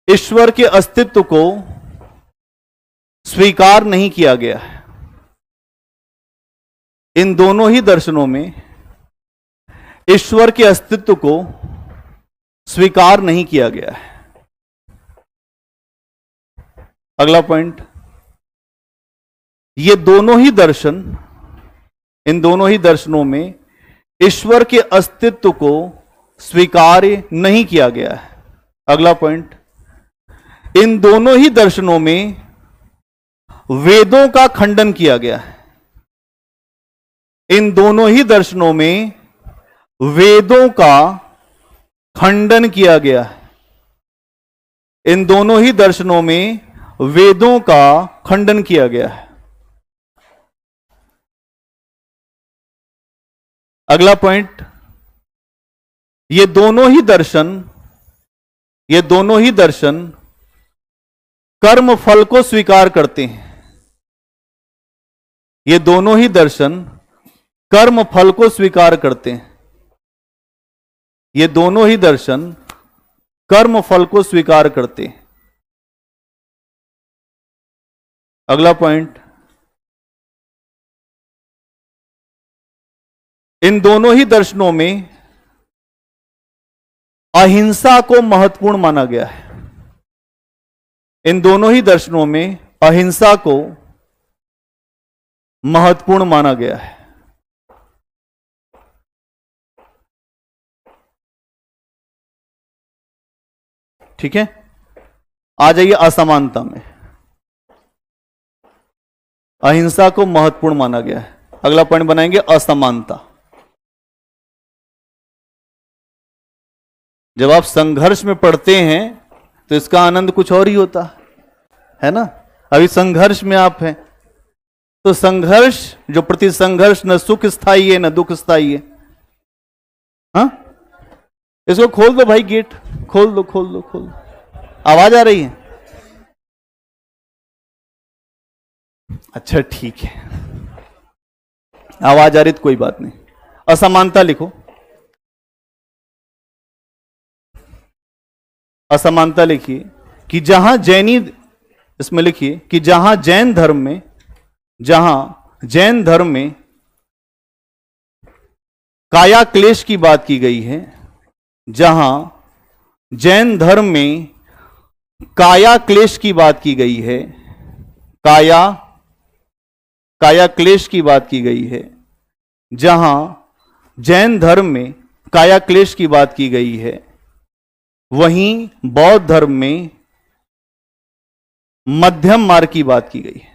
ईश्वर के अस्तित्व को स्वीकार नहीं किया गया है। इन दोनों ही दर्शनों में ईश्वर के अस्तित्व को स्वीकार नहीं किया गया है। अगला पॉइंट, ये दोनों ही दर्शन, इन दोनों ही दर्शनों में ईश्वर के अस्तित्व को स्वीकार नहीं किया गया है। अगला पॉइंट, इन दोनों ही दर्शनों में वेदों का खंडन किया गया है। इन दोनों ही दर्शनों में वेदों का खंडन किया गया है। इन दोनों ही दर्शनों में वेदों का खंडन किया गया है। अगला पॉइंट, ये दोनों ही दर्शन कर्म फल को स्वीकार करते हैं। ये दोनों ही दर्शन कर्म फल को स्वीकार करते हैं। ये दोनों ही दर्शन कर्म फल को स्वीकार करते हैं। अगला पॉइंट, इन दोनों ही दर्शनों में अहिंसा को महत्वपूर्ण माना गया है। इन दोनों ही दर्शनों में अहिंसा को महत्वपूर्ण माना गया है। ठीक है, आ जाइए असमानता में। अहिंसा को महत्वपूर्ण माना गया है। अगला पॉइंट बनाएंगे असमानता। जब आप संघर्ष में पढ़ते हैं तो इसका आनंद कुछ और ही होता है ना। अभी संघर्ष में आप हैं तो संघर्ष, जो प्रति संघर्ष न सुख स्थायी है न दुख स्थायी है। हाँ, इसको खोल दो भाई, गेट खोल दो, खोल दो, खोल दो। आवाज आ रही है? अच्छा ठीक है, आवाज आ रही तो कोई बात नहीं। असमानता लिखो, असमानता लिखिए कि जहां जैनी, इसमें लिखिए कि जहां जैन धर्म में काया क्लेश की बात की गई है, जहां जैन धर्म में काया क्लेश की बात की गई है, काया क्लेश की बात की गई है, जहां जैन धर्म में काया क्लेश की बात की गई है, वहीं बौद्ध धर्म में मध्यम मार्ग की बात की गई है।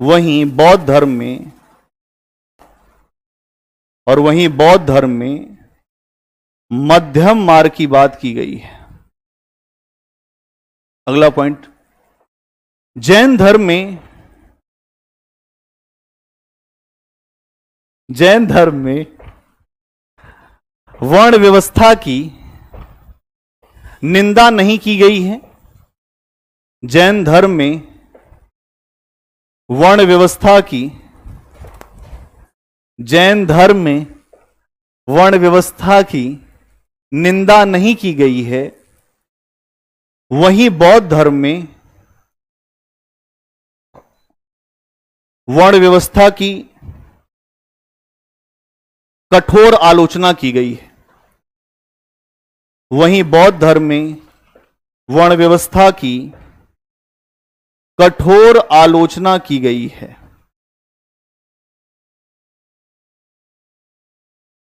वहीं बौद्ध धर्म में, और वहीं बौद्ध धर्म में मध्यम मार्ग की बात की गई है। अगला पॉइंट, जैन धर्म में वर्ण व्यवस्था की निंदा नहीं की गई है। जैन धर्म में वर्ण व्यवस्था की, जैन धर्म में वर्ण व्यवस्था की निंदा नहीं की गई है। वहीं बौद्ध धर्म में वर्ण व्यवस्था की कठोर आलोचना की गई है। वहीं बौद्ध धर्म में वर्ण व्यवस्था की कठोर आलोचना की गई है।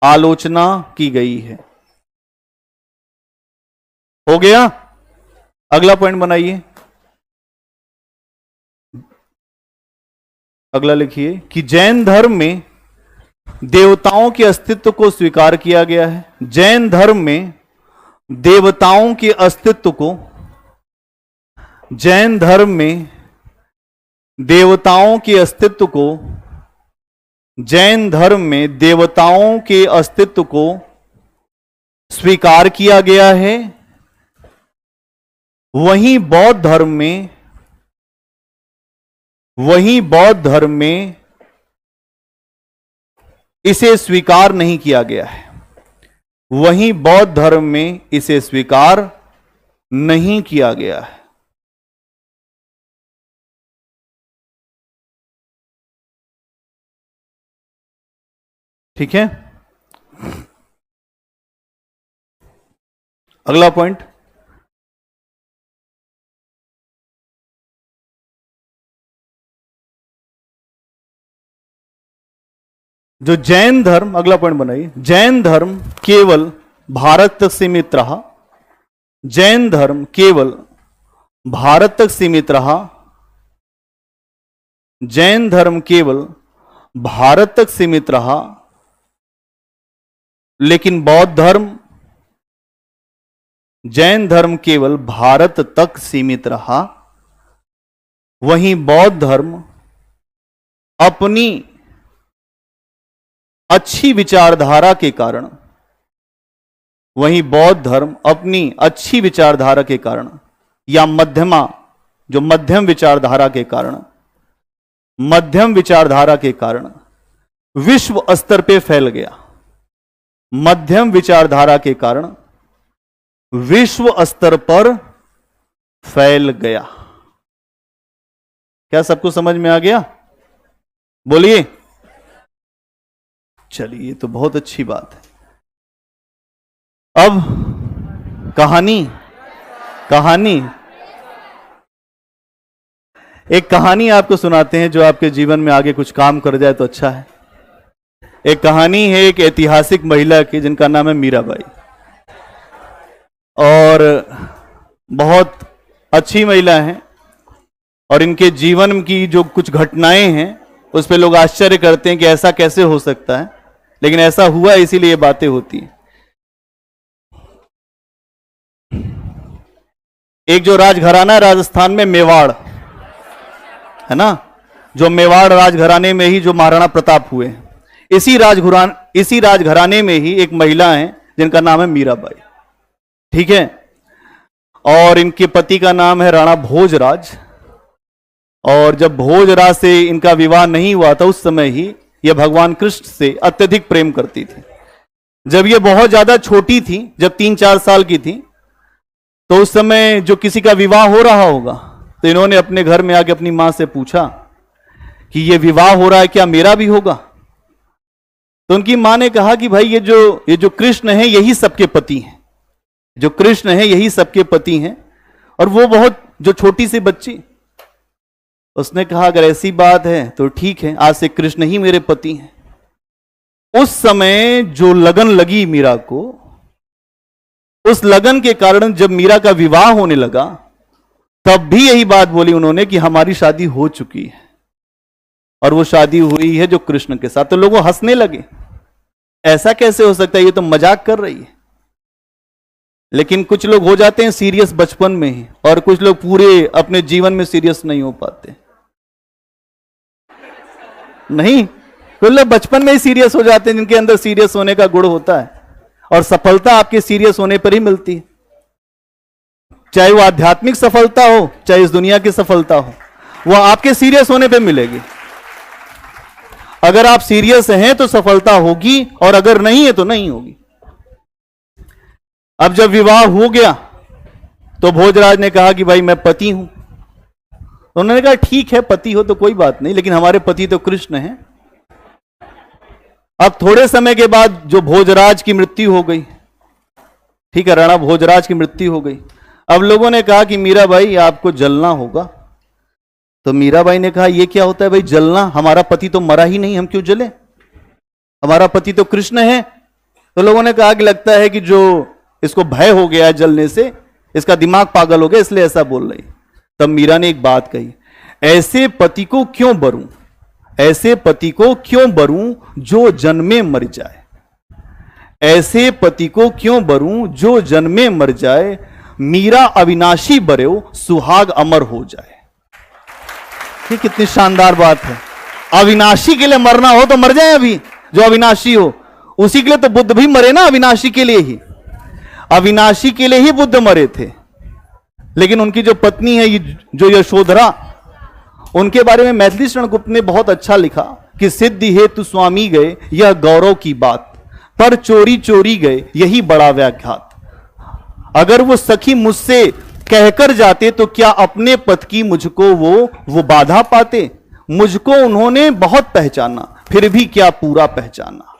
आलोचना की गई है। हो गया? अगला पॉइंट बनाइए। अगला लिखिए कि जैन धर्म में देवताओं के अस्तित्व को स्वीकार किया गया है। जैन धर्म में देवताओं के अस्तित्व को, जैन धर्म में देवताओं के अस्तित्व को, जैन धर्म में देवताओं के अस्तित्व को स्वीकार किया गया है। वहीं बौद्ध धर्म में, वहीं बौद्ध धर्म में इसे स्वीकार नहीं किया गया है। वहीं बौद्ध धर्म में इसे स्वीकार नहीं किया गया है। ठीक है, अगला पॉइंट, जो जैन धर्म, अगला पॉइंट बनाइए, जैन धर्म केवल भारत तक सीमित रहा। जैन धर्म केवल भारत तक सीमित रहा। जैन धर्म केवल भारत तक सीमित रहा, लेकिन बौद्ध धर्म, जैन धर्म केवल भारत तक सीमित रहा। वहीं बौद्ध धर्म अपनी अच्छी विचारधारा के कारण, वहीं बौद्ध धर्म अपनी अच्छी विचारधारा के कारण, या मध्यमा, जो मध्यम विचारधारा के कारण, मध्यम विचारधारा के कारण विश्व स्तर पे फैल गया। मध्यम विचारधारा के कारण विश्व स्तर पर फैल गया। क्या सबको समझ में आ गया? बोलिए। चलिए, तो बहुत अच्छी बात है। अब कहानी एक कहानी आपको सुनाते हैं जो आपके जीवन में आगे कुछ काम कर जाए तो अच्छा है। एक कहानी है एक ऐतिहासिक महिला की जिनका नाम है मीराबाई, और बहुत अच्छी महिला है, और इनके जीवन की जो कुछ घटनाएं हैं उस पे लोग आश्चर्य करते हैं कि ऐसा कैसे हो सकता है, लेकिन ऐसा हुआ, इसीलिए ये बातें होती हैं। एक जो राजघराना राजस्थान में मेवाड़ है ना, जो मेवाड़ राजघराने में ही जो महाराणा प्रताप हुए, इसी राजघराने में ही एक महिला है जिनका नाम है मीराबाई। ठीक है, और इनके पति का नाम है राणा भोजराज। और जब भोजराज से इनका विवाह नहीं हुआ था उस समय ही यह भगवान कृष्ण से अत्यधिक प्रेम करती थी। जब ये बहुत ज्यादा छोटी थी, जब 3-4 साल की थी, तो उस समय जो किसी का विवाह हो रहा होगा तो इन्होंने अपने घर में आके अपनी मां से पूछा कि ये विवाह हो रहा है, क्या मेरा भी होगा? तो उनकी मां ने कहा कि भाई ये जो कृष्ण है यही सबके पति हैं, जो कृष्ण है यही सबके पति हैं। और वो बहुत जो छोटी सी बच्ची, उसने कहा अगर ऐसी बात है तो ठीक है, आज से कृष्ण ही मेरे पति हैं। उस समय जो लगन लगी मीरा को, उस लगन के कारण जब मीरा का विवाह होने लगा तब भी यही बात बोली उन्होंने कि हमारी शादी हो चुकी है, और वो शादी हुई है जो कृष्ण के साथ। तो लोग हंसने लगे, ऐसा कैसे हो सकता है, ये तो मजाक कर रही है। लेकिन कुछ लोग हो जाते हैं सीरियस बचपन में ही, और कुछ लोग पूरे अपने जीवन में सीरियस नहीं हो पाते। नहीं, कुछ लोग बचपन में ही सीरियस हो जाते हैं, जिनके अंदर सीरियस होने का गुण होता है, और सफलता आपके सीरियस होने पर ही मिलती है। चाहे वो आध्यात्मिक सफलता हो, चाहे इस दुनिया की सफलता हो, वो आपके सीरियस होने पे मिलेगी। अगर आप सीरियस हैं तो सफलता होगी, और अगर नहीं है तो नहीं होगी। अब जब विवाह हो गया तो भोजराज ने कहा कि भाई मैं पति हूं। तो उन्होंने कहा ठीक है, पति हो तो कोई बात नहीं, लेकिन हमारे पति तो कृष्ण हैं। अब थोड़े समय के बाद जो भोजराज की मृत्यु हो गई, ठीक है, राणा भोजराज की मृत्यु हो गई। अब लोगों ने कहा कि मीराबाई आपको जलना होगा। तो मीराबाई ने कहा ये क्या होता है भाई जलना, हमारा पति तो मरा ही नहीं, हम क्यों जले, हमारा पति तो कृष्ण है। तो लोगों ने कहा कि लगता है कि जो इसको भय हो गया जलने से, इसका दिमाग पागल हो गया, इसलिए ऐसा बोल रही। तब मीरा ने एक बात कही, ऐसे पति को क्यों बरूं, ऐसे पति को क्यों बरूं जो जन्मे मर जाए, ऐसे पति को क्यों बरूं जो जन्मे मर जाए, मीरा अविनाशी बरेओ सुहाग अमर हो जाए। ये कितनी शानदार बात है। अविनाशी के लिए मरना हो तो मर जाए, अभी जो अविनाशी हो उसी के लिए तो बुद्ध भी मरे ना, अविनाशी के लिए ही, अविनाशी के लिए ही बुद्ध मरे थे। लेकिन उनकी जो पत्नी है जो यशोधरा, उनके बारे में मैथिली शरण गुप्त ने बहुत अच्छा लिखा कि सिद्धि हेतु स्वामी गए यह गौरव की बात, पर चोरी चोरी गए यही बड़ा व्याघात। अगर वो सखी मुझसे कहकर जाते तो क्या अपने पद की मुझको वो बाधा पाते, मुझको उन्होंने बहुत पहचाना फिर भी क्या पूरा पहचाना।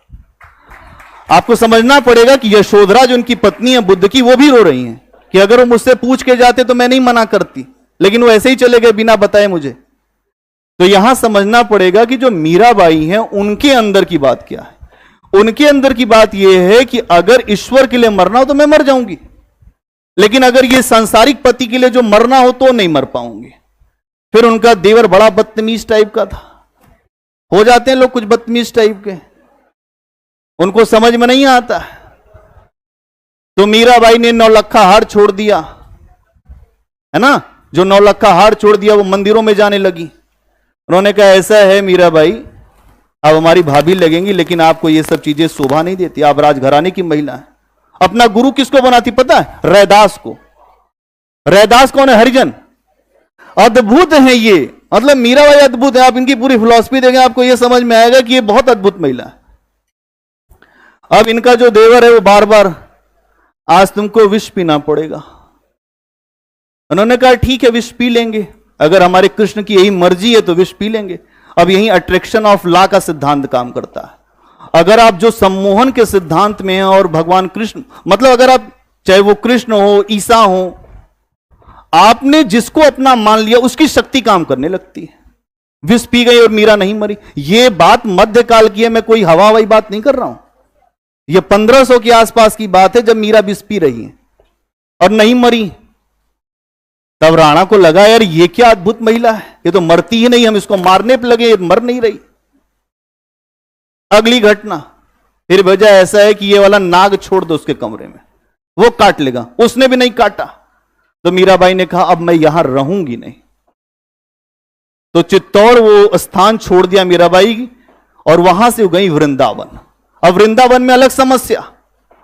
आपको समझना पड़ेगा कि यशोधरा जो उनकी पत्नी है बुद्ध की, वो भी रो रही हैं कि अगर वो मुझसे पूछ के जाते तो मैं नहीं मना करती, लेकिन वो ऐसे ही चले गए बिना बताए मुझे। तो यहां समझना पड़ेगा कि जो मीराबाई हैं उनके अंदर की बात क्या है। उनके अंदर की बात यह है कि अगर ईश्वर के लिए मरना हो तो मैं मर जाऊंगी, लेकिन अगर ये सांसारिक पति के लिए जो मरना हो तो नहीं मर पाऊंगी। फिर उनका देवर बड़ा बदतमीज टाइप का था, हो जाते हैं लोग कुछ बदतमीज टाइप के, उनको समझ में नहीं आता। तो मीराबाई ने नौलखा हार छोड़ दिया, है ना, जो नौलखा हार छोड़ दिया वो मंदिरों में जाने लगी। उन्होंने कहा ऐसा है मीराबाई, अब हमारी भाभी लगेंगी लेकिन आपको ये सब चीजें शोभा नहीं देती, आप राजघराने की महिला है। अपना गुरु किसको बनाती पता है? रैदास को। रैदास कौन है? हरिजन। अद्भुत है ये मतलब मीराबाई अद्भुत है। आप इनकी पूरी फिलॉसफी देखें, आपको यह समझ में आएगा कि ये बहुत अद्भुत महिला है। अब इनका जो देवर है वो बार बार, आज तुमको विष पीना पड़ेगा। उन्होंने कहा ठीक है, विष पी लेंगे, अगर हमारे कृष्ण की यही मर्जी है तो विष पी लेंगे। अब यही अट्रैक्शन ऑफ लॉ का सिद्धांत काम करता है। अगर आप जो सम्मोहन के सिद्धांत में हैं और भगवान कृष्ण, मतलब अगर आप चाहे वो कृष्ण हो, ईसा हो, आपने जिसको अपना मान लिया उसकी शक्ति काम करने लगती है। विष पी गई और मीरा नहीं मरी। यह बात मध्यकाल की है, मैं कोई हवा हवाई बात नहीं कर रहा हूं। यह 1500 के आसपास की बात है, जब मीरा विष पी रही है और नहीं मरी। तब राणा को लगा यार ये क्या अद्भुत महिला है, ये तो मरती ही नहीं, हम इसको मारने पे लगे, मर नहीं रही। अगली घटना फिर वजह ऐसा है कि ये वाला नाग छोड़ दो उसके कमरे में, वो काट लेगा। उसने भी नहीं काटा तो मीराबाई ने कहा अब मैं यहां रहूंगी नहीं। तो चित्तौड़ वो स्थान छोड़ दिया मीराबाई और वहां से गई वृंदावन। अब वृंदावन में अलग समस्या।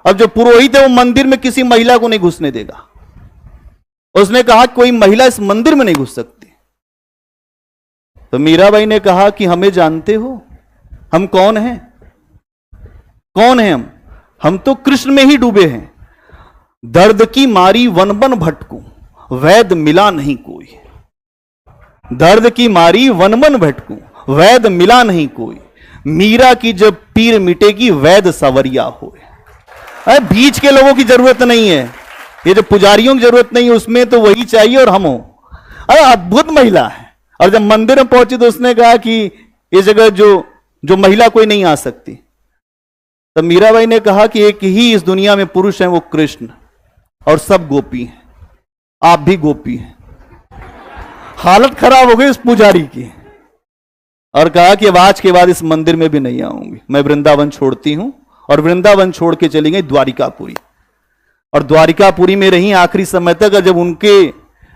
अब जो पुरोहित है वो मंदिर में किसी महिला को नहीं घुसने देगा। उसने कहा कोई महिला इस मंदिर में नहीं घुस सकती। तो मीराबाई ने कहा कि हमें जानते हो, हम कौन हैं? कौन हैं हम तो कृष्ण में ही डूबे हैं। दर्द की मारी वन वन भटकू, वैद मिला नहीं कोई। दर्द की मारी वन वन भटकू, वैद मिला नहीं कोई। मीरा की जब पीर मिटेगी, वैद सवरिया होए। बीच के लोगों की जरूरत नहीं है, ये जो पुजारियों की जरूरत नहीं है, उसमें तो वही चाहिए और हम हो। अरे अद्भुत महिला है। और जब मंदिर में पहुंची तो उसने कहा कि इस जगह जो महिला कोई नहीं आ सकती। तब मीराबाई ने कहा कि एक ही इस दुनिया में पुरुष है, वो कृष्ण, और सब गोपी हैं, आप भी गोपी हैं। हालत खराब हो गई उस पुजारी की, और कहा कि अब आज के बाद इस मंदिर में भी नहीं आऊंगी, मैं वृंदावन छोड़ती हूं। और वृंदावन छोड़ के चली गई द्वारिकापुरी, और द्वारिकापुरी में रही आखिरी समय तक। जब उनके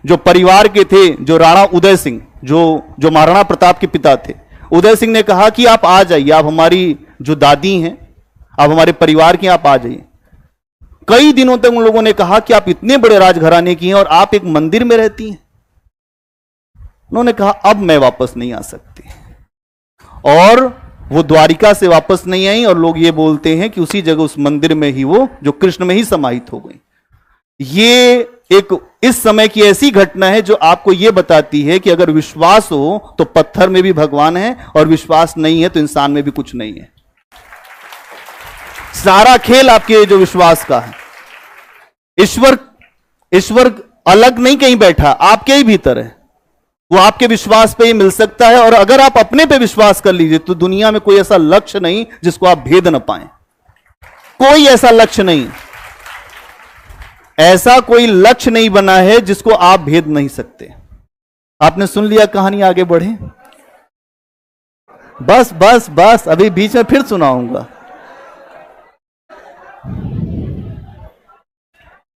जो परिवार के थे, जो राणा उदय सिंह, जो महाराणा प्रताप के पिता थे, उदय सिंह ने कहा कि आप आ जाइए, आप हमारी जो दादी हैं, आप हमारे परिवार की, आप आ जाइए। कई दिनों तक उन लोगों ने कहा कि आप इतने बड़े राजघराने की हैं और आप एक मंदिर में रहती हैं। उन्होंने कहा अब मैं वापस नहीं आ सकती, और वो द्वारिका से वापस नहीं आई। और लोग ये बोलते हैं कि उसी जगह, उस मंदिर में ही, वो जो कृष्ण में ही समाहित हो गई। ये एक इस समय की ऐसी घटना है जो आपको यह बताती है कि अगर विश्वास हो तो पत्थर में भी भगवान है, और विश्वास नहीं है तो इंसान में भी कुछ नहीं है। सारा खेल आपके जो विश्वास का है। ईश्वर अलग नहीं कहीं बैठा, आपके ही भीतर है। वो आपके विश्वास पे ही मिल सकता है। और अगर आप अपने पे विश्वास कर लीजिए तो दुनिया में कोई ऐसा लक्ष्य नहीं जिसको आप भेद न पाए। कोई ऐसा लक्ष्य नहीं, ऐसा कोई लक्ष्य नहीं बना है जिसको आप भेद नहीं सकते। आपने सुन लिया, कहानी आगे बढ़े। बस बस बस, अभी बीच में फिर सुनाऊंगा।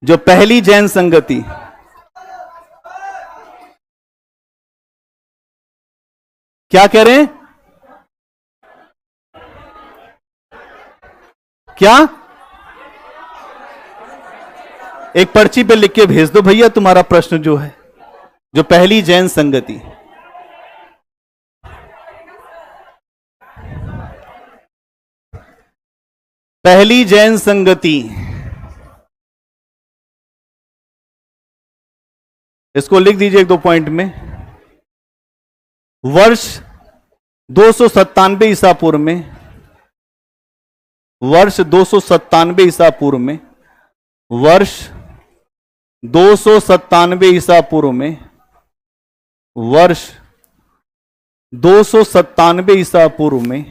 जो पहली जैन संगति, क्या कह रहे हैं? क्या? एक पर्ची पे लिख के भेज दो भैया तुम्हारा प्रश्न जो है। जो पहली जैन संगति, पहली जैन संगति, इसको लिख दीजिए 1-2 पॉइंट में। वर्ष 297 ईसा पूर्व में, वर्ष 297 ईसा पूर्व में, वर्ष 297 ईसा पूर्व में, वर्ष 297 ईसा पूर्व में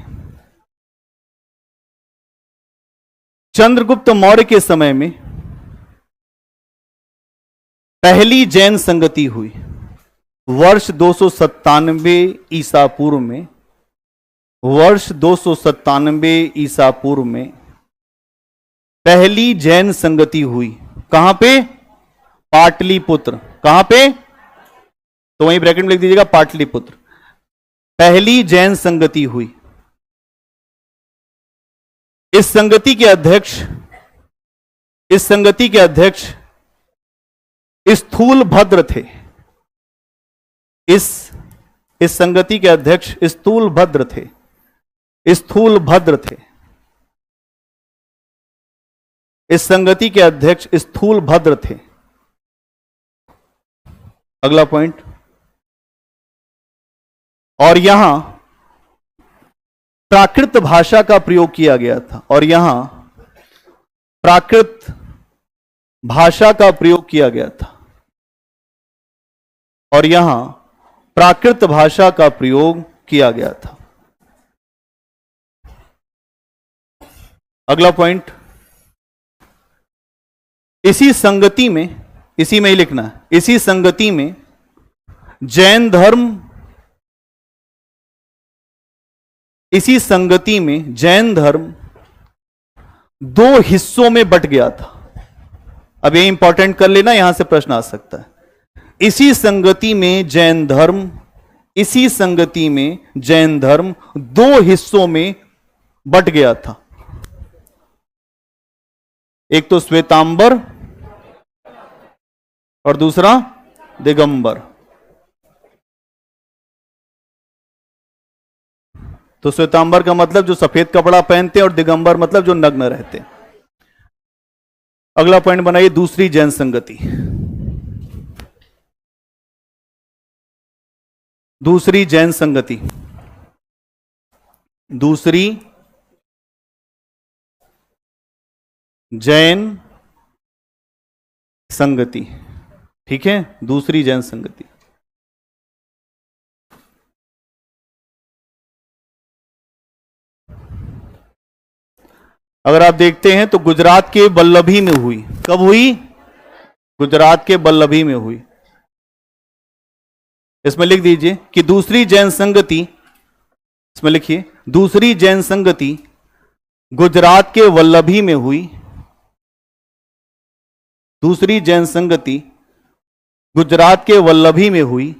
चंद्रगुप्त मौर्य के समय में पहली जैन संगति हुई। वर्ष 297 ईसा पूर्व में, वर्ष 297 ईसा पूर्व में पहली जैन संगति हुई। कहां पे? पाटलिपुत्र। कहां पे? तो वहीं ब्रैकेट में लिख दीजिएगा पाटलिपुत्र। पहली जैन संगति हुई। इस संगति के अध्यक्ष स्थूल भद्र थे। इस इस संगति के अध्यक्ष स्थूलभद्र थे। स्थूलभद्र थे। इस संगति के अध्यक्ष स्थूलभद्र थे। अगला पॉइंट, और यहां प्राकृत भाषा का प्रयोग किया गया था। और यहां प्राकृत भाषा का प्रयोग किया गया था। और यहां प्राकृत भाषा का प्रयोग किया गया था। अगला पॉइंट, इसी संगति में, इसी में ही लिखना है, इसी संगति में जैन धर्म, इसी संगति में जैन धर्म दो हिस्सों में बट गया था। अब ये इंपॉर्टेंट कर लेना, यहां से प्रश्न आ सकता है। इसी संगति में जैन धर्म, इसी संगति में जैन धर्म दो हिस्सों में बट गया था। एक तो श्वेतांबर और दूसरा दिगंबर। तो श्वेतांबर का मतलब जो सफेद कपड़ा पहनते हैं और दिगंबर मतलब जो नग्न रहते। अगला पॉइंट बनाइए, दूसरी जैन संगति। दूसरी जैन संगति, दूसरी जैन संगति। ठीक है, दूसरी जैन संगति। अगर आप देखते हैं तो गुजरात के वल्लभी में हुई। कब हुई? गुजरात के वल्लभी में हुई। इसमें लिख दीजिए कि दूसरी जैन संगति, इसमें लिखिए दूसरी जैन संगति गुजरात के वल्लभी में हुई। दूसरी जैन संगति गुजरात के वल्लभी में हुई।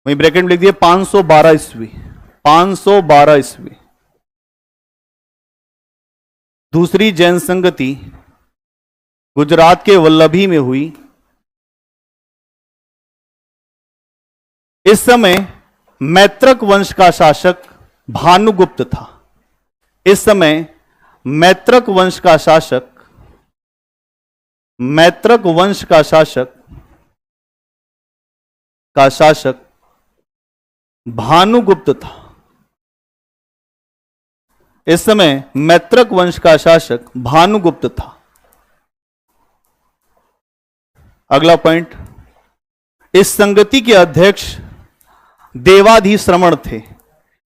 वहीं ब्रैकेट में लिख दिए 512 ईस्वी। 512 ईस्वी दूसरी जैन संगति गुजरात के वल्लभी में हुई। इस समय मैत्रक वंश का शासक भानुगुप्त था। इस समय मैत्रक वंश का शासक, मैत्रक वंश का शासक भानुगुप्त था। इस समय मैत्रक वंश का शासक भानुगुप्त था। अगला पॉइंट, इस संगति के अध्यक्ष देवाधीश्रमण थे।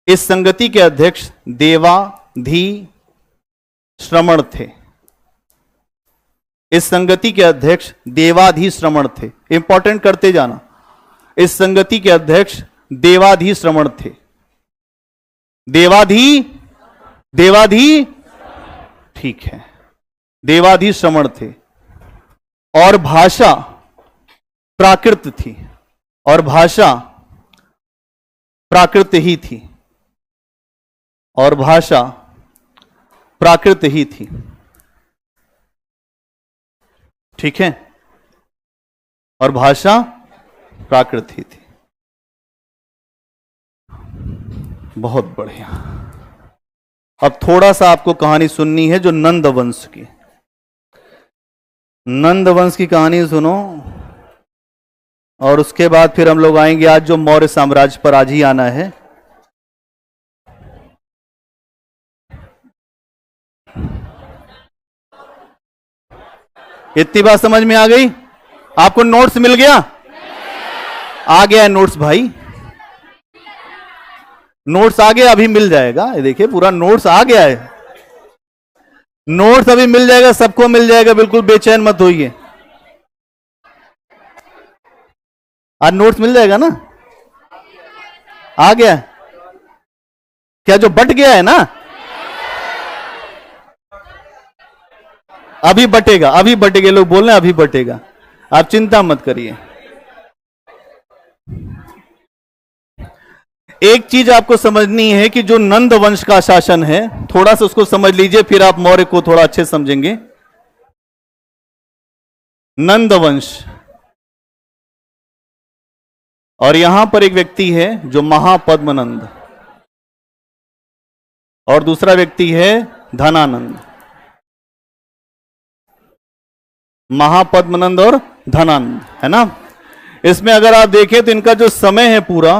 इस संगति के अध्यक्ष देवाधीश्रमण थे। इस संगति के अध्यक्ष देवाधीश्रमण थे। इंपॉर्टेंट करते जाना, इस संगति के अध्यक्ष देवाधीश्रमण थे। देवाधी ठीक है, देवाधीश्रमण थे। और भाषा प्राकृत थी। और भाषा प्राकृत ही थी। और भाषा प्राकृत ही थी। ठीक है, और भाषा प्राकृत ही थी। बहुत बढ़िया। अब थोड़ा सा आपको कहानी सुननी है जो नंद वंश की। नंद वंश की कहानी सुनो, और उसके बाद फिर हम लोग आएंगे आज जो मौर्य साम्राज्य पर आज ही आना है। इतनी बात समझ में आ गई? आपको नोट्स मिल गया? आ गया है नोट्स भाई, नोट्स आ गया, अभी मिल जाएगा। ये देखिए पूरा नोट्स आ गया है। नोट्स अभी मिल जाएगा, सबको मिल जाएगा, बिल्कुल बेचैन मत होइए। आज नोट्स मिल जाएगा ना? आ गया क्या? जो बट गया है ना, अभी बटेगा, अभी बटेगा। लोग बोल रहे हैं अभी बटेगा, आप चिंता मत करिए। एक चीज आपको समझनी है कि जो नंद वंश का शासन है, थोड़ा सा उसको समझ लीजिए, फिर आप मौर्य को थोड़ा अच्छे समझेंगे। नंद वंश, और यहां पर एक व्यक्ति है जो महापद्मनंद, और दूसरा व्यक्ति है धनानंद। महापद्मनंद और धनानंद, है ना। इसमें अगर आप देखें तो इनका जो समय है पूरा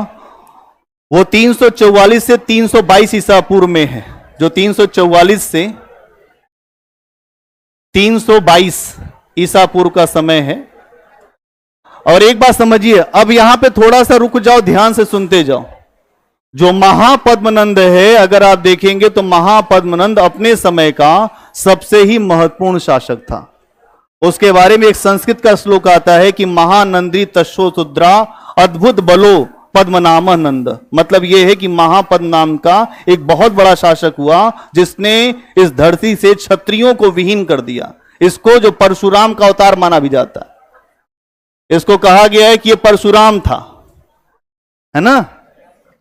वो 344 से 322 ईसा पूर्व में है। जो 344 से 322 ईसा पूर्व का समय है। और एक बात समझिए, अब यहां पे थोड़ा सा रुक जाओ, ध्यान से सुनते जाओ। जो महापद्मनंद है, अगर आप देखेंगे तो महापद्मनंद अपने समय का सबसे ही महत्वपूर्ण शासक था। उसके बारे में एक संस्कृत का श्लोक आता है कि महानंदी तशो शुद्रा अद्भुत बलो पद्मनाम नंद। मतलब यह है कि महापद्म नाम का एक बहुत बड़ा शासक हुआ जिसने इस धरती से क्षत्रियों को विहीन कर दिया। इसको जो परशुराम का अवतार माना भी जाता है, इसको कहा गया है कि यह परशुराम था, है ना।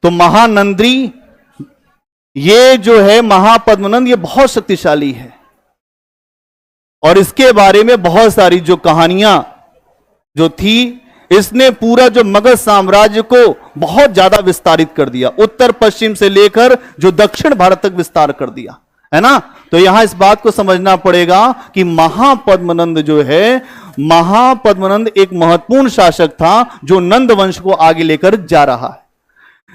तो महानंदी ये जो है महापद्मनंद, ये बहुत शक्तिशाली है और इसके बारे में बहुत सारी जो कहानियां जो थी, इसने पूरा जो मगध साम्राज्य को बहुत ज्यादा विस्तारित कर दिया, उत्तर पश्चिम से लेकर जो दक्षिण भारत तक विस्तार कर दिया, है ना। तो यहां इस बात को समझना पड़ेगा कि महापद्मनंद जो है, महापद्मनंद एक महत्वपूर्ण शासक था जो नंद वंश को आगे लेकर जा रहा है।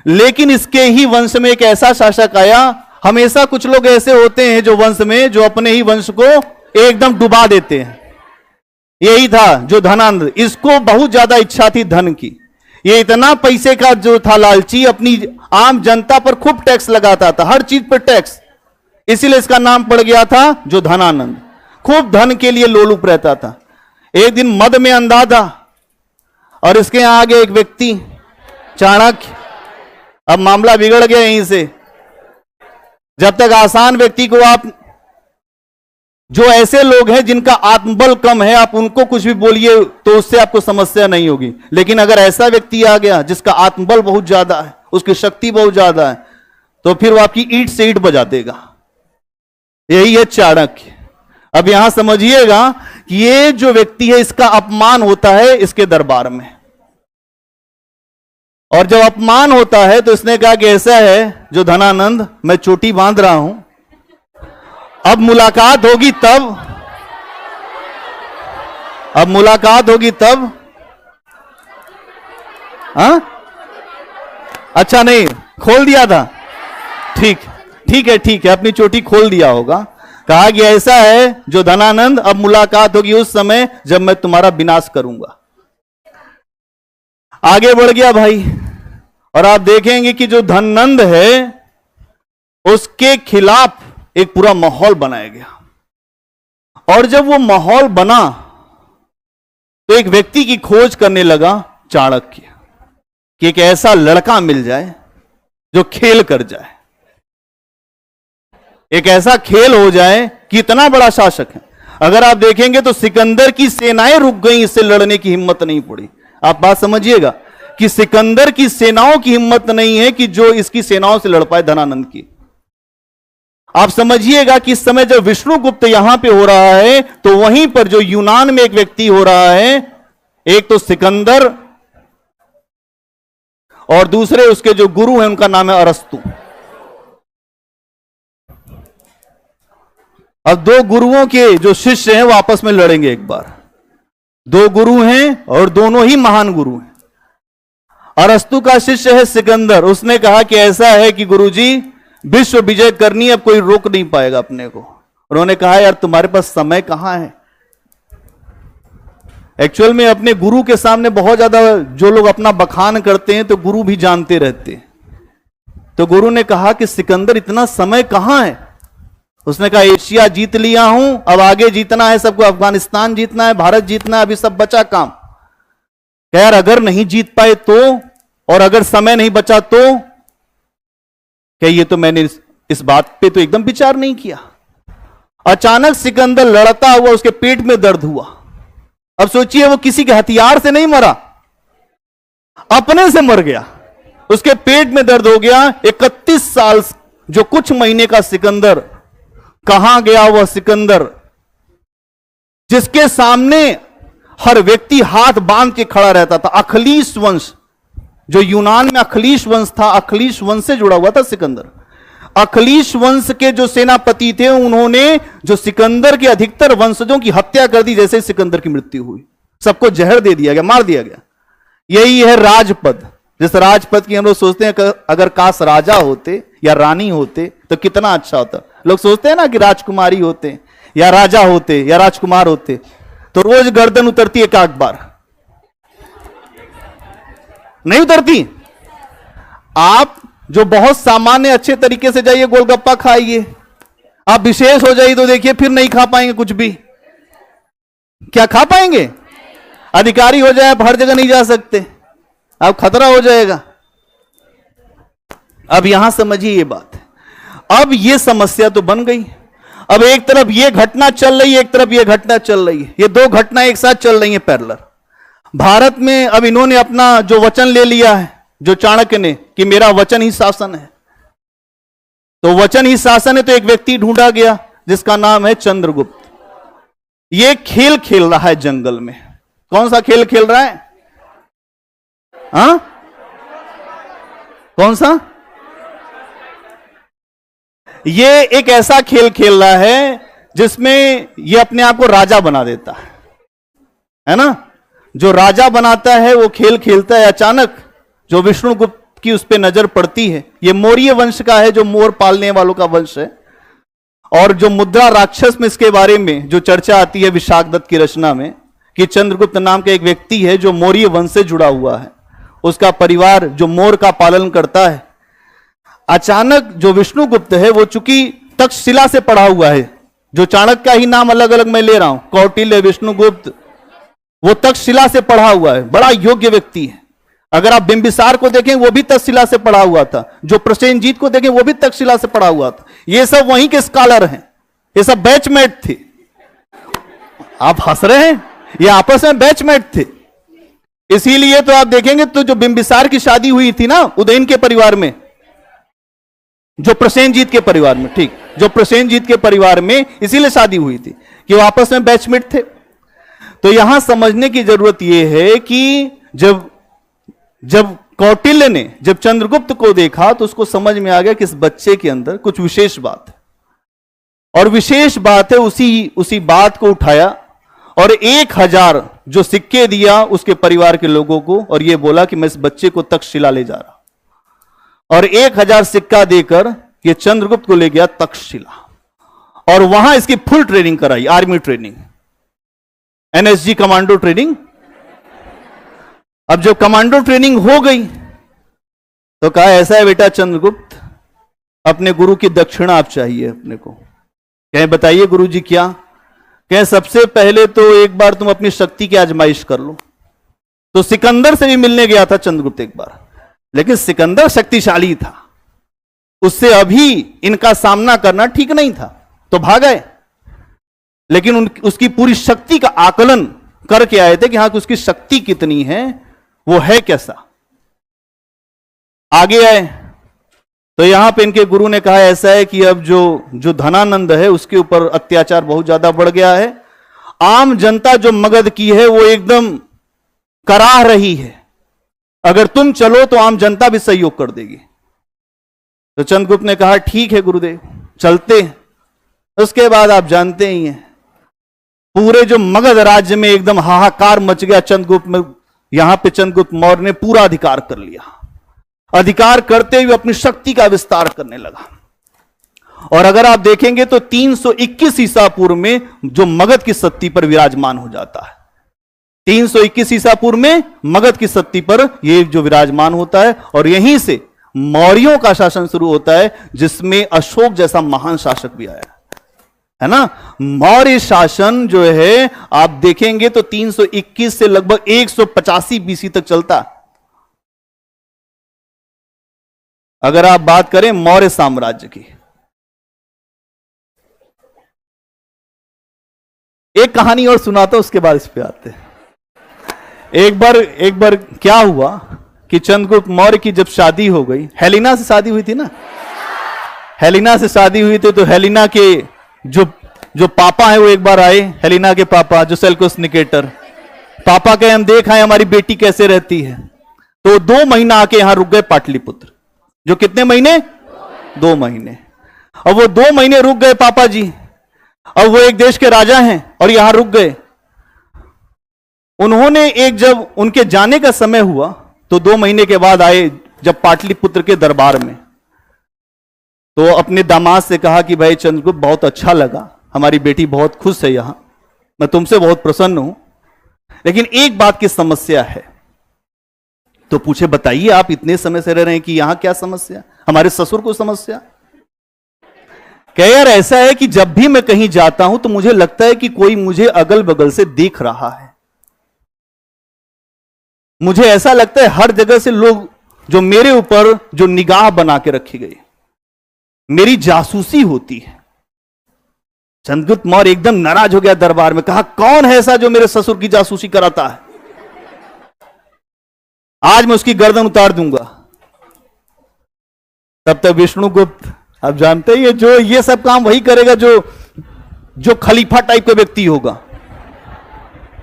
लेकिन इसके ही वंश में एक ऐसा शासक आया। हमेशा कुछ लोग ऐसे होते हैं जो वंश में जो अपने ही वंश को एकदम डुबा देते हैं। यही था जो धनानंद, इसको बहुत ज्यादा इच्छा थी धन की। ये इतना पैसे का जो था लालची, अपनी आम जनता पर खूब टैक्स लगाता था, हर चीज पर टैक्स। इसीलिए इसका नाम पड़ गया था जो धनानंद। खूब धन के लिए लोलुप रहता था। एक दिन मद में अंधा था और इसके यहां आगे एक व्यक्ति चाणक्य। अब मामला बिगड़ गया यहीं से। जब तक आसान व्यक्ति को आप, जो ऐसे लोग हैं जिनका आत्मबल कम है, आप उनको कुछ भी बोलिए तो उससे आपको समस्या नहीं होगी। लेकिन अगर ऐसा व्यक्ति आ गया जिसका आत्मबल बहुत ज्यादा है, उसकी शक्ति बहुत ज्यादा है, तो फिर वो आपकी ईंट से ईंट बजा देगा। यही है चाणक्य। अब यहां समझिएगा कि ये जो व्यक्ति है, इसका अपमान होता है इसके दरबार में। और जब अपमान होता है तो इसने कहा कि ऐसा है जो धनानंद, मैं चोटी बांध रहा हूं, अब मुलाकात होगी तब, अब मुलाकात होगी तब। हाँ, अच्छा नहीं खोल दिया था, ठीक है, अपनी चोटी खोल दिया होगा। कहा कि ऐसा है जो धनानंद, अब मुलाकात होगी उस समय जब मैं तुम्हारा विनाश करूंगा। आगे बढ़ गया भाई, और आप देखेंगे कि जो धननंद है उसके खिलाफ एक पूरा माहौल बनाया गया। और जब वो माहौल बना तो एक व्यक्ति की खोज करने लगा चाणक्य कि एक ऐसा लड़का मिल जाए जो खेल कर जाए, एक ऐसा खेल हो जाए कि इतना बड़ा शासक है। अगर आप देखेंगे तो सिकंदर की सेनाएं रुक गई, इससे लड़ने की हिम्मत नहीं पड़ी। आप बात समझिएगा कि सिकंदर की सेनाओं की हिम्मत नहीं है कि जो इसकी सेनाओं से लड़ पाए धनानंद की। आप समझिएगा कि इस समय जब विष्णुगुप्त यहां पे हो रहा है तो वहीं पर जो यूनान में एक व्यक्ति हो रहा है, एक तो सिकंदर और दूसरे उसके जो गुरु हैं उनका नाम है अरस्तु। अब दो गुरुओं के जो शिष्य हैं वो आपस में लड़ेंगे एक बार। दो गुरु हैं और दोनों ही महान गुरु हैं। अरस्तु का शिष्य है सिकंदर। उसने कहा कि ऐसा है कि गुरुजी विश्व विजय करनी है, अब कोई रोक नहीं पाएगा अपने को। उन्होंने कहा यार तुम्हारे पास समय कहां है। एक्चुअल में अपने गुरु के सामने बहुत ज्यादा जो लोग अपना बखान करते हैं तो गुरु भी जानते रहते हैं। तो गुरु ने कहा कि सिकंदर इतना समय कहां है। उसने कहा एशिया जीत लिया हूं, अब आगे जीतना है सबको, अफगानिस्तान जीतना है, भारत जीतना है, अभी सब बचा काम। यार अगर नहीं जीत पाए तो, और अगर समय नहीं बचा तो क्या, ये तो मैंने इस बात पे तो एकदम विचार नहीं किया। अचानक सिकंदर लड़ता हुआ उसके पेट में दर्द हुआ। अब सोचिए वो किसी के हथियार से नहीं मरा, अपने से मर गया। उसके पेट में दर्द हो गया। 31 साल जो कुछ महीने का सिकंदर, कहां गया वह सिकंदर जिसके सामने हर व्यक्ति हाथ बांध के खड़ा रहता था। अखलीस वंश, जो यूनान में अखिलीश वंश था, अखिलीश वंश से जुड़ा हुआ था सिकंदर। अखिलीश वंश के जो सेनापति थे उन्होंने जो सिकंदर के अधिकतर वंशजों की हत्या कर दी जैसे सिकंदर की मृत्यु हुई, सबको जहर दे दिया गया, मार दिया गया। यही है राजपद। जिस राजपद की हम लोग सोचते हैं अगर काश राजा होते या रानी होते तो कितना अच्छा होता। लोग सोचते हैं ना कि राजकुमारी होते या राजा होते या राजकुमार होते तो रोज गर्दन उतरती एक आध बार, नहीं उतरती। आप जो बहुत सामान्य अच्छे तरीके से जाइए गोलगप्पा खाइए, आप विशेष हो जाइए तो देखिए फिर नहीं खा पाएंगे कुछ भी। क्या खा पाएंगे? अधिकारी हो जाए आप हर जगह नहीं जा सकते, अब खतरा हो जाएगा। अब यहां समझिए ये बात। अब ये समस्या तो बन गई। अब एक तरफ ये घटना चल रही है, एक तरफ ये घटना चल रही है, ये दो घटना एक साथ चल रही है पैरेलल। भारत में अब इन्होंने अपना जो वचन ले लिया है, जो चाणक्य ने, कि मेरा वचन ही शासन है। तो वचन ही शासन है तो एक व्यक्ति ढूंढा गया जिसका नाम है चंद्रगुप्त। ये खेल खेल रहा है जंगल में। कौन सा खेल खेल रहा है? कौन सा? ये एक ऐसा खेल खेल रहा है जिसमें ये अपने आप को राजा बना देता है ना। जो राजा बनाता है वो खेल खेलता है। अचानक जो विष्णुगुप्त की उस पर नजर पड़ती है, ये मौर्य वंश का है, जो मोर पालने वालों का वंश है। और जो मुद्रा राक्षस में इसके बारे में जो चर्चा आती है विशाखदत्त की रचना में, कि चंद्रगुप्त नाम का एक व्यक्ति है जो मौर्य वंश से जुड़ा हुआ है, उसका परिवार जो मोर का पालन करता है। अचानक जो विष्णुगुप्त है वो चूंकि तक्षशिला से पढ़ा हुआ है, जो चाणक्य का ही नाम अलग अलग मैं ले रहा हूं, कौटिल्य, विष्णुगुप्त, वो तक्षशिला से पढ़ा हुआ है, बड़ा योग्य व्यक्ति है। अगर आप बिंबिसार को देखें वो भी तक्षशिला से पढ़ा हुआ था, जो प्रसेनजीत को देखें वो भी तक्षशिला से पढ़ा हुआ था। ये सब वहीं के स्कॉलर हैं, ये सब बैचमेट थे। आप हंस रहे हैं, ये आपस में बैचमेट थे। इसीलिए तो आप देखेंगे तो जो बिंबिसार की शादी हुई थी ना उदयन के परिवार में, जो प्रसेनजीत के परिवार में, ठीक, जो प्रसेनजीत के परिवार में इसीलिए शादी हुई थी कि वो आपस में बैचमेट थे। तो यहां समझने की जरूरत यह है कि जब कौटिल्य ने जब चंद्रगुप्त को देखा तो उसको समझ में आ गया कि इस बच्चे के अंदर कुछ विशेष बात है, और विशेष बात है। उसी बात को उठाया और 1000 जो सिक्के दिया उसके परिवार के लोगों को, और यह बोला कि मैं इस बच्चे को तक्षशिला ले जा रहा। और 1000 सिक्का देकर यह चंद्रगुप्त को ले गया तक्षशिला, और वहां इसकी फुल ट्रेनिंग कराई, army training, NSG commando training. अब जब कमांडो ट्रेनिंग हो गई तो कहा ऐसा है बेटा चंद्रगुप्त, अपने गुरु की दक्षिणा आप चाहिए अपने को। कहें बताइए गुरु जी क्या? कहें सबसे पहले तो एक बार तुम अपनी शक्ति की आजमाइश कर लो। तो सिकंदर से भी मिलने गया था चंद्रगुप्त एक बार, लेकिन सिकंदर शक्तिशाली था, उससे अभी इनका सामना करना ठीक नहीं था, तो भाग गए। लेकिन उसकी पूरी शक्ति का आकलन करके आए थे कि हाँ उसकी शक्ति कितनी है, वो है कैसा। आगे आए तो यहां पे इनके गुरु ने कहा ऐसा है कि अब जो धनानंद है उसके ऊपर अत्याचार बहुत ज्यादा बढ़ गया है, आम जनता जो मगध की है वो एकदम कराह रही है, अगर तुम चलो तो आम जनता भी सहयोग कर देगी। तो चंद्रगुप्त ने कहा ठीक है गुरुदेव चलते हैं। उसके बाद आप जानते ही हैं पूरे जो मगध राज्य में एकदम हाहाकार मच गया। चंद्रगुप्त में यहां पे चंद्रगुप्त मौर्य ने पूरा अधिकार कर लिया, अधिकार करते हुए अपनी शक्ति का विस्तार करने लगा। और अगर आप देखेंगे तो 321 ईसा पूर्व में जो मगध की सत्ती पर विराजमान हो जाता है, 321 ईसा पूर्व में मगध की सत्ती पर यह जो विराजमान होता है, और यहीं से मौर्यों का शासन शुरू होता है जिसमें अशोक जैसा महान शासक भी आया है ना। मौर्य शासन जो है आप देखेंगे तो 321 से लगभग 185 बीसी तक चलता। अगर आप बात करें मौर्य साम्राज्य की, एक कहानी और सुनाता हूं उसके बाद इस पे आते हैं। एक बार क्या हुआ कि चंद्रगुप्त मौर्य की जब शादी हो गई, हेलिना से शादी हुई थी ना, हेलिना से शादी हुई थी, तो हेलिना के जो पापा है वो एक बार आए, हेलिना के पापा जो सेल्यूकस निकेटर, पापा कहे हम देख आए हमारी बेटी कैसे रहती है। तो तो 2 महीना आके यहां रुक गए पाटलिपुत्र। जो कितने महीने? 2 महीने। अब वो 2 महीने रुक गए पापा जी। अब वो एक देश के राजा हैं और यहां रुक गए। उन्होंने जब उनके जाने का समय हुआ तो 2 महीने के बाद आए जब पाटलिपुत्र के दरबार में, तो अपने दामाद से कहा कि भाई चंद्रगुप्त, बहुत अच्छा लगा, हमारी बेटी बहुत खुश है यहां, मैं तुमसे बहुत प्रसन्न हूं, लेकिन एक बात की समस्या है। तो पूछे बताइए, आप इतने समय से रह रहे हैं कि यहां क्या समस्या? हमारे ससुर को समस्या? कह यार ऐसा है कि जब भी मैं कहीं जाता हूं तो मुझे लगता है कि कोई मुझे अगल बगल से देख रहा है। मुझे ऐसा लगता है हर जगह से लोग जो मेरे ऊपर जो निगाह बना के रखी गई, मेरी जासूसी होती है। चंद्रगुप्त मौर्य एकदम नाराज हो गया दरबार में, कहा कौन है ऐसा जो मेरे ससुर की जासूसी कराता है? आज मैं उसकी गर्दन उतार दूंगा। तब तक विष्णुगुप्त, आप जानते ही, जो ये सब काम वही करेगा जो खलीफा टाइप का व्यक्ति होगा।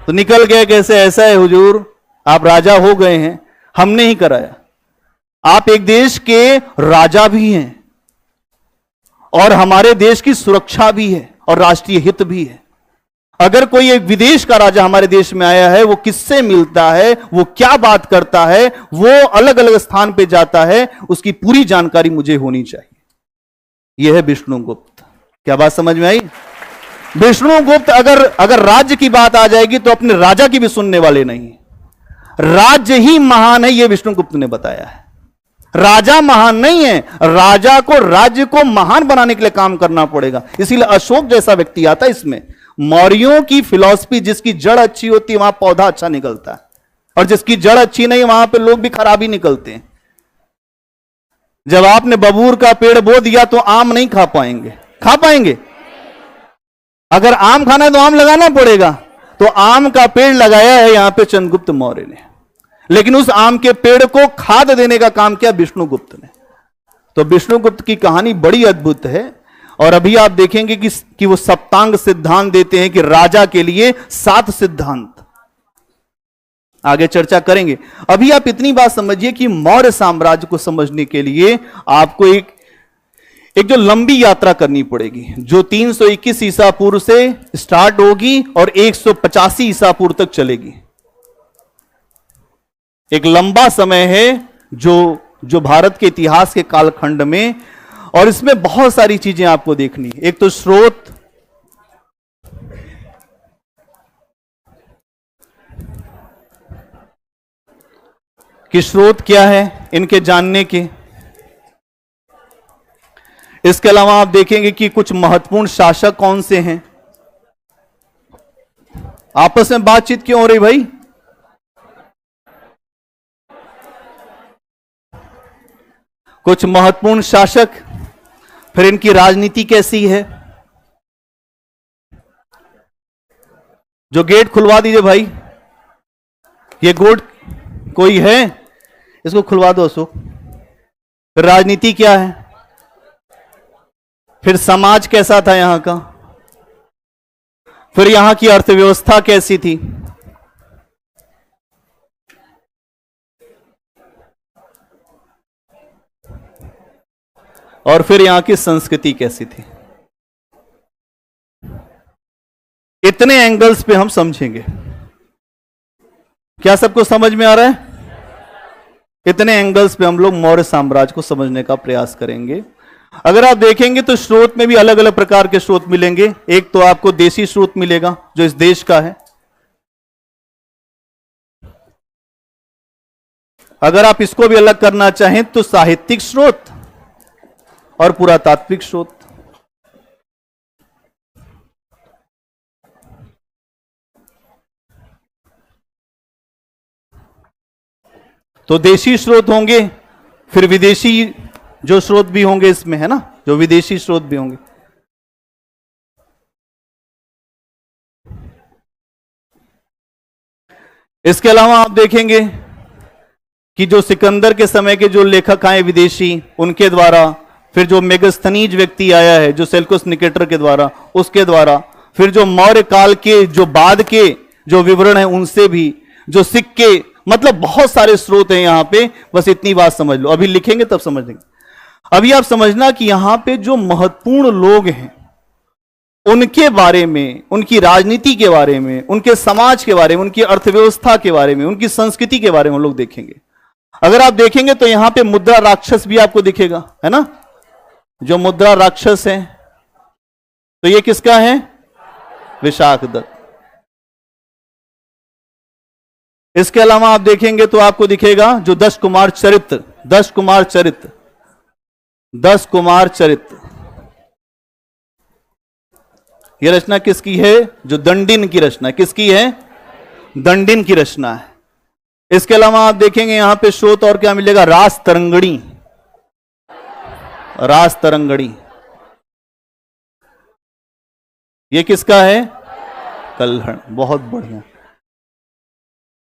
तो निकल गए, कैसे ऐसा है हुजूर, आप राजा हो गए हैं, हमने ही कराया। आप एक देश के राजा भी हैं और हमारे देश की सुरक्षा भी है और राष्ट्रीय हित भी है। अगर कोई एक विदेश का राजा हमारे देश में आया है, वो किससे मिलता है, वो क्या बात करता है, वो अलग अलग स्थान पे जाता है, उसकी पूरी जानकारी मुझे होनी चाहिए। यह है विष्णुगुप्त। क्या बात समझ में आई? विष्णुगुप्त अगर राज्य की बात आ जाएगी तो अपने राजा की भी सुनने वाले नहीं। राज्य ही महान है, यह विष्णुगुप्त ने बताया है। राजा महान नहीं है, राजा को राज्य को महान बनाने के लिए काम करना पड़ेगा। इसीलिए अशोक जैसा व्यक्ति आता है इसमें। मौर्यों की फिलॉसफी, जिसकी जड़ अच्छी होती है वहां पौधा अच्छा निकलता है, और जिसकी जड़ अच्छी नहीं वहां पे लोग भी खराब ही निकलते हैं। जब आपने बबूर का पेड़ बो दिया तो आम नहीं खा पाएंगे। खा पाएंगे? अगर आम खाना है तो आम लगाना पड़ेगा। तो आम का पेड़ लगाया है यहां पे चंद्रगुप्त मौर्य ने, लेकिन उस आम के पेड़ को खाद देने का काम किया विष्णुगुप्त ने। तो विष्णुगुप्त की कहानी बड़ी अद्भुत है। और अभी आप देखेंगे कि वो सप्तांग सिद्धांत देते हैं कि राजा के लिए 7 सिद्धांत। आगे चर्चा करेंगे। अभी आप इतनी बात समझिए कि मौर्य साम्राज्य को समझने के लिए आपको एक जो लंबी यात्रा करनी पड़ेगी, जो 321 ईसा पूर्व से स्टार्ट होगी और 185 ईसा पूर्व तक चलेगी। एक लंबा समय है जो भारत के इतिहास के कालखंड में, और इसमें बहुत सारी चीजें आपको देखनी। एक तो स्रोत, कि स्रोत क्या है इनके जानने के। इसके अलावा आप देखेंगे कि कुछ महत्वपूर्ण शासक कौन से हैं। आपस में बातचीत क्यों हो रही भाई? कुछ महत्वपूर्ण शासक, फिर इनकी राजनीति कैसी है। जो गेट खुलवा दीजिए भाई, ये गेट कोई है, इसको खुलवा दो अशोक। फिर राजनीति क्या है, फिर समाज कैसा था यहां का, फिर यहां की अर्थव्यवस्था कैसी थी, और फिर यहां की संस्कृति कैसी थी। इतने एंगल्स पे हम समझेंगे। क्या सबको समझ में आ रहा है? इतने एंगल्स पे हम लोग मौर्य साम्राज्य को समझने का प्रयास करेंगे। अगर आप देखेंगे तो स्रोत में भी अलग अलग प्रकार के स्रोत मिलेंगे। एक तो आपको देशी स्रोत मिलेगा जो इस देश का है। अगर आप इसको भी अलग करना चाहें तो साहित्यिक स्रोत और पुरातात्विक स्रोत। तो देशी स्रोत होंगे, फिर विदेशी जो स्रोत भी होंगे इसमें, है ना, जो विदेशी स्रोत भी होंगे। इसके अलावा आप देखेंगे कि जो सिकंदर के समय के जो लेखक आए विदेशी, उनके द्वारा, फिर जो मेगस्थनीज व्यक्ति आया है जो सेल्युकस निकेटर के द्वारा, उसके द्वारा, फिर जो मौर्य काल के जो बाद के जो विवरण है उनसे भी, जो सिक्के मतलब बहुत सारे स्रोत हैं यहां पे, बस इतनी बात समझ लो, अभी लिखेंगे तब समझ लेंगे। अभी आप समझना कि यहां पे जो महत्वपूर्ण लोग हैं उनके बारे में, उनकी राजनीति के बारे में, उनके समाज के बारे में, उनकी अर्थव्यवस्था के बारे में, उनकी संस्कृति के बारे में हम लोग देखेंगे। अगर आप देखेंगे तो यहां पे मुद्रा राक्षस भी आपको दिखेगा, है ना। जो मुद्रा राक्षस है तो ये किसका है? विशाखदत्त। इसके अलावा आप देखेंगे तो आपको दिखेगा जो 10 कुमार चरित्र, 10 कुमार चरित्र, 10 कुमार चरित्र, यह रचना किसकी है? जो दंडिन की रचना। किसकी है? दंडिन की रचना है। इसके अलावा आप देखेंगे यहां पे स्रोत और क्या मिलेगा? रास तरंगणी, रास तरंगणी, यह किसका है? कल्हण। बहुत बढ़िया।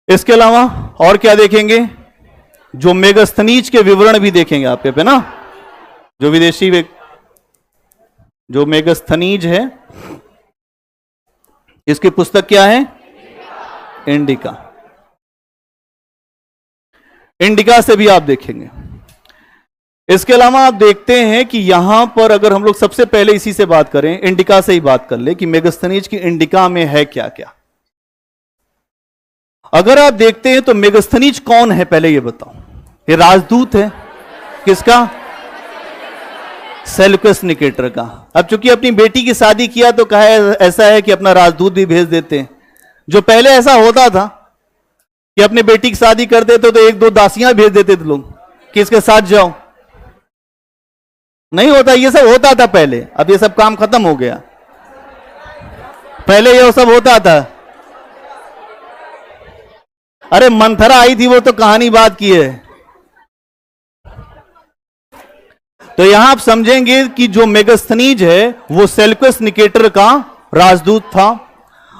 इसके अलावा और क्या देखेंगे? जो मेगस्थनीज के विवरण भी देखेंगे आप पे ना, जो विदेशी जो मेगस्थनीज है, इसकी पुस्तक क्या है? इंडिका। इंडिका से भी आप देखेंगे। इसके अलावा आप देखते हैं कि यहां पर अगर हम लोग सबसे पहले इसी से बात करें, इंडिका से ही बात कर ले कि मेगस्थनीज की इंडिका में है क्या क्या। अगर आप देखते हैं तो मेगस्थनीज कौन है पहले ये बताओ। ये राजदूत है। किसका? सेल्यूकस निकेटर का। अब चूंकि अपनी बेटी की शादी किया तो कहा ऐसा है कि अपना राजदूत भी भेज देते हैं। जो पहले ऐसा होता था कि अपनी बेटी की शादी कर देते तो 1-2 दासियां भेज देते थे लोग कि इसके साथ जाओ। नहीं होता, ये सब होता था पहले, अब ये सब काम खत्म हो गया। पहले ये सब होता था। अरे मंथरा आई थी, वो तो कहानी बात की है। तो यहां आप समझेंगे कि जो मेगस्थनीज है वो सेल्यूकस निकेटर का राजदूत था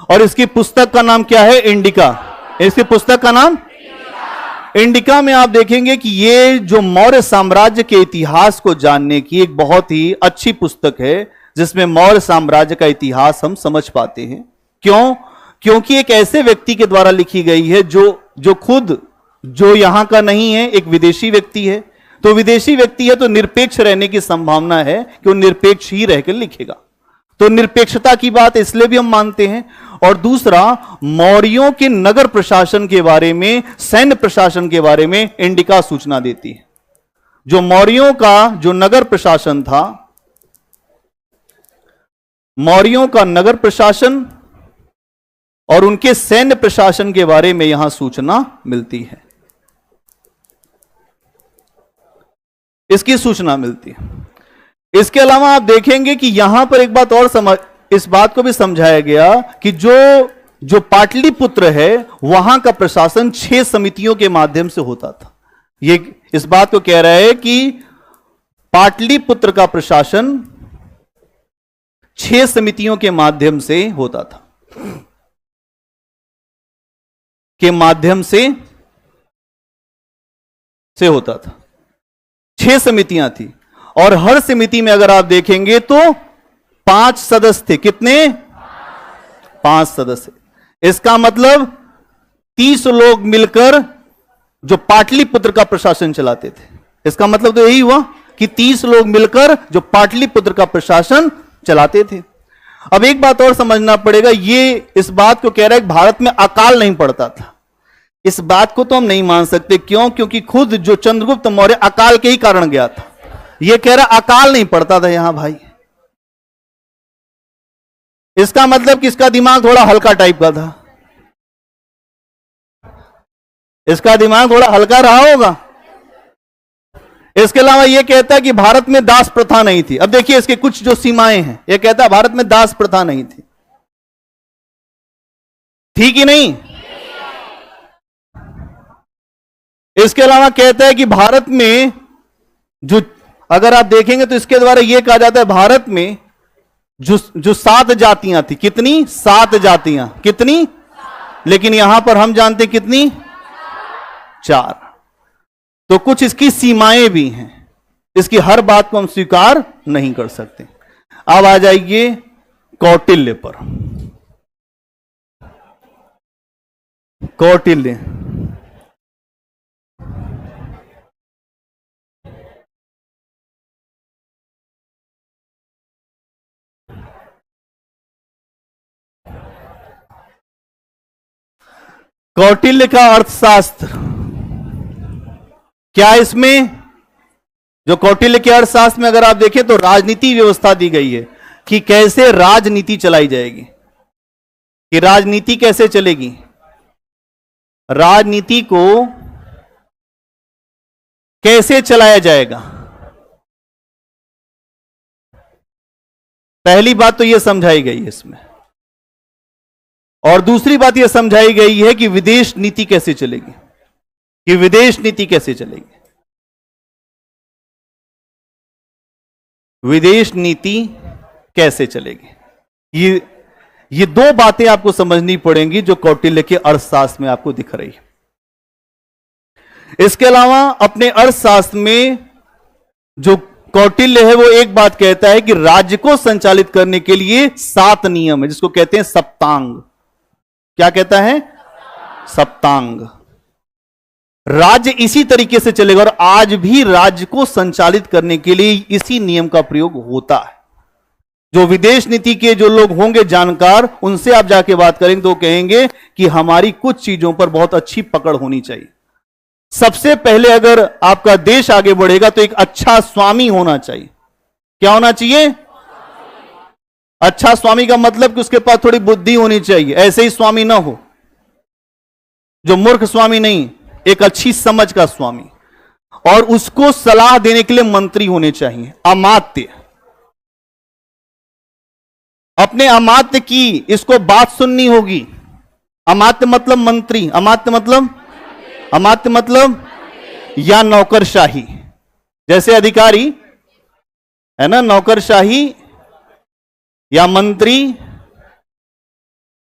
और इसकी पुस्तक का नाम क्या है? इंडिका। इसकी पुस्तक का नाम इंडिका में आप देखेंगे कि ये जो मौर्य साम्राज्य के इतिहास को जानने की एक बहुत ही अच्छी पुस्तक है, जिसमें मौर्य साम्राज्य का इतिहास हम समझ पाते हैं। क्यों? क्योंकि एक ऐसे व्यक्ति के द्वारा लिखी गई है जो खुद जो यहां का नहीं है, एक विदेशी व्यक्ति है। तो विदेशी व्यक्ति है तो निरपेक्ष रहने की संभावना है कि वो निरपेक्ष ही रहकर लिखेगा। तो निरपेक्षता की बात इसलिए भी हम मानते हैं। और दूसरा, मौर्यों के नगर प्रशासन के बारे में, सैन्य प्रशासन के बारे में इंडिका सूचना देती है। जो मौर्यों का जो नगर प्रशासन था, मौर्यों का नगर प्रशासन और उनके सैन्य प्रशासन के बारे में यहां सूचना मिलती है। इसकी सूचना मिलती है। इसके अलावा आप देखेंगे कि यहां पर एक बात और इस बात को भी समझाया गया कि जो पाटलिपुत्र है वहां का प्रशासन 6 समितियों के माध्यम से होता था। ये इस बात को कह रहा है कि पाटलिपुत्र का प्रशासन 6 समितियों के माध्यम से होता था, के माध्यम से होता था। 6 समितियां थी और हर समिति में अगर आप देखेंगे तो 5 सदस्य थे। कितने? 5 सदस्य। इसका मतलब 30 लोग मिलकर जो पाटलिपुत्र का प्रशासन चलाते थे। इसका मतलब तो यही हुआ कि 30 लोग मिलकर जो पाटलिपुत्र का प्रशासन चलाते थे। अब एक बात और समझना पड़ेगा, ये इस बात को कह रहा है कि भारत में अकाल नहीं पड़ता था। इस बात को तो हम नहीं मान सकते। क्यों? क्योंकि खुद जो चंद्रगुप्त मौर्य अकाल के ही कारण गया था। यह कह रहा अकाल नहीं पड़ता था यहां भाई। इसका मतलब कि इसका दिमाग थोड़ा हल्का टाइप का था। इसका दिमाग थोड़ा हल्का रहा होगा। इसके अलावा यह कहता है कि भारत में दास प्रथा नहीं थी। अब देखिए इसके कुछ जो सीमाएं हैं, यह कहता है भारत में दास प्रथा नहीं थी। थी कि नहीं? इसके अलावा कहता है कि भारत में जो, अगर आप देखेंगे तो इसके द्वारा यह कहा जाता है भारत में जो 7 जातियां थी। कितनी? 7 जातियां। कितनी? लेकिन यहां पर हम जानते कितनी? 4। तो कुछ इसकी सीमाएं भी हैं। इसकी हर बात को हम स्वीकार नहीं कर सकते। अब आ जाइए कौटिल्य पर। कौटिल्य कौटिल्य का अर्थशास्त्र क्या इसमें, जो कौटिल्य के अर्थशास्त्र में अगर आप देखें तो राजनीति व्यवस्था दी गई है कि कैसे राजनीति चलाई जाएगी, कि राजनीति कैसे चलेगी, राजनीति को कैसे चलाया जाएगा। पहली बात तो यह समझाई गई है इसमें, और दूसरी बात यह समझाई गई है कि विदेश नीति कैसे चलेगी, कि विदेश नीति कैसे चलेगी। विदेश नीति कैसे चलेगी, ये दो बातें आपको समझनी पड़ेंगी जो कौटिल्य के अर्थशास्त्र में आपको दिख रही है। इसके अलावा अपने अर्थशास्त्र में जो कौटिल्य है वो एक बात कहता है कि राज्य को संचालित करने के लिए 7 नियम है, जिसको कहते हैं सप्तांग। क्या कहता है? सप्तांग। राज्य इसी तरीके से चलेगा, और आज भी राज्य को संचालित करने के लिए इसी नियम का प्रयोग होता है। जो विदेश नीति के जो लोग होंगे जानकार, उनसे आप जाके बात करेंगे तो कहेंगे कि हमारी कुछ चीजों पर बहुत अच्छी पकड़ होनी चाहिए। सबसे पहले अगर आपका देश आगे बढ़ेगा तो एक अच्छा स्वामी होना चाहिए। क्या होना चाहिए? अच्छा स्वामी का मतलब कि उसके पास थोड़ी बुद्धि होनी चाहिए, ऐसे ही स्वामी ना हो जो मूर्ख स्वामी नहीं, एक अच्छी समझ का स्वामी। और उसको सलाह देने के लिए मंत्री होने चाहिए, अमात्य। अपने अमात्य की इसको बात सुननी होगी। अमात्य मतलब मंत्री, अमात्य मतलब या नौकरशाही। जैसे अधिकारी है ना, नौकरशाही या मंत्री,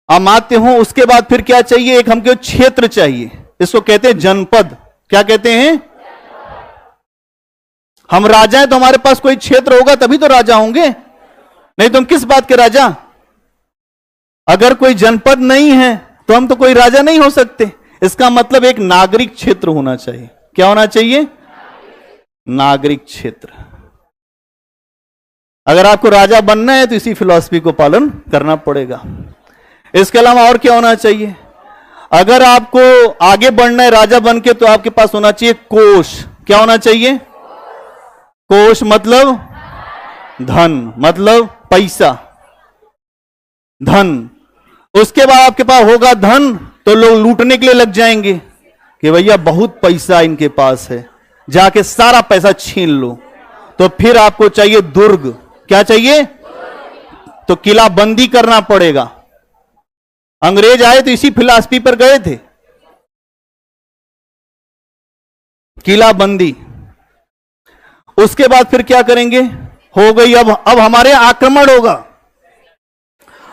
अमात्य हो। उसके बाद फिर क्या चाहिए? एक हमको क्षेत्र चाहिए, इसको कहते हैं जनपद। क्या कहते हैं? हम राजा हैं तो हमारे पास कोई क्षेत्र होगा तभी तो राजा होंगे, नहीं तो हम किस बात के राजा? अगर कोई जनपद नहीं है तो हम तो कोई राजा नहीं हो सकते। इसका मतलब एक नागरिक क्षेत्र होना चाहिए। क्या होना चाहिए? नागरिक क्षेत्र। अगर आपको राजा बनना है तो इसी फिलॉसफी को पालन करना पड़ेगा। इसके अलावा और क्या होना चाहिए? अगर आपको आगे बढ़ना है राजा बन के तो आपके पास होना चाहिए कोष। क्या होना चाहिए? कोष मतलब धन, मतलब पैसा, धन। उसके बाद आपके पास होगा धन तो लोग लूटने के लिए लग जाएंगे कि भैया बहुत पैसा इनके पास है, जाके सारा पैसा छीन लो। तो फिर आपको चाहिए दुर्ग। क्या चाहिए? तो किला बंदी करना पड़ेगा। अंग्रेज आए तो इसी फिलॉसफी पर गए थे, किला बंदी। उसके बाद फिर क्या करेंगे? हो गई अब हमारे आक्रमण होगा।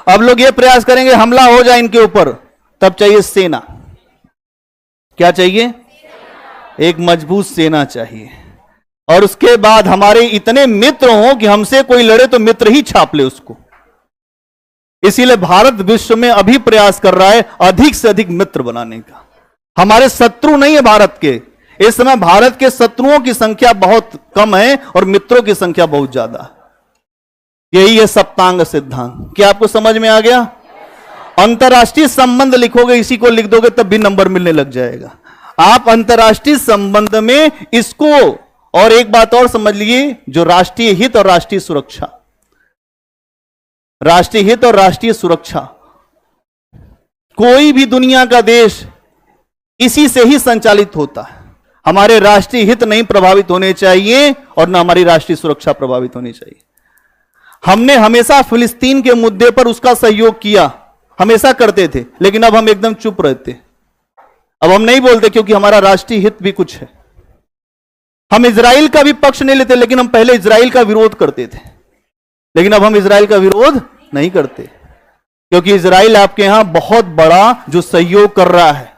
अब लोग ये प्रयास करेंगे हमला हो जाए इनके ऊपर, तब चाहिए सेना। क्या चाहिए? एक मजबूत सेना चाहिए। और उसके बाद हमारे इतने मित्र हों कि हमसे कोई लड़े तो मित्र ही छाप ले उसको। इसीलिए भारत विश्व में अभी प्रयास कर रहा है अधिक से अधिक मित्र बनाने का। हमारे शत्रु नहीं है भारत के, इस समय भारत के शत्रुओं की संख्या बहुत कम है और मित्रों की संख्या बहुत ज्यादा। यही है सप्तांग सिद्धांत। क्या आपको समझ में आ गया? अंतरराष्ट्रीय संबंध लिखोगे, इसी को लिख दोगे तब भी नंबर मिलने लग जाएगा। आप अंतरराष्ट्रीय संबंध में इसको, और एक बात और समझ लीजिए, जो राष्ट्रीय हित और राष्ट्रीय सुरक्षा, राष्ट्रीय हित और राष्ट्रीय सुरक्षा, कोई भी दुनिया का देश इसी से ही संचालित होता है। हमारे राष्ट्रीय हित नहीं प्रभावित होने चाहिए और न हमारी राष्ट्रीय सुरक्षा प्रभावित होनी चाहिए। हमने हमेशा फिलिस्तीन के मुद्दे पर उसका सहयोग किया, हमेशा करते थे, लेकिन अब हम एकदम चुप रहते। अब हम नहीं बोलते क्योंकि हमारा राष्ट्रीय हित भी कुछ है। हम इजराइल का भी पक्ष नहीं लेते, लेकिन हम पहले इजराइल का विरोध करते थे, लेकिन अब हम इजराइल का विरोध नहीं करते क्योंकि इजराइल आपके यहां बहुत बड़ा जो सहयोग कर रहा है,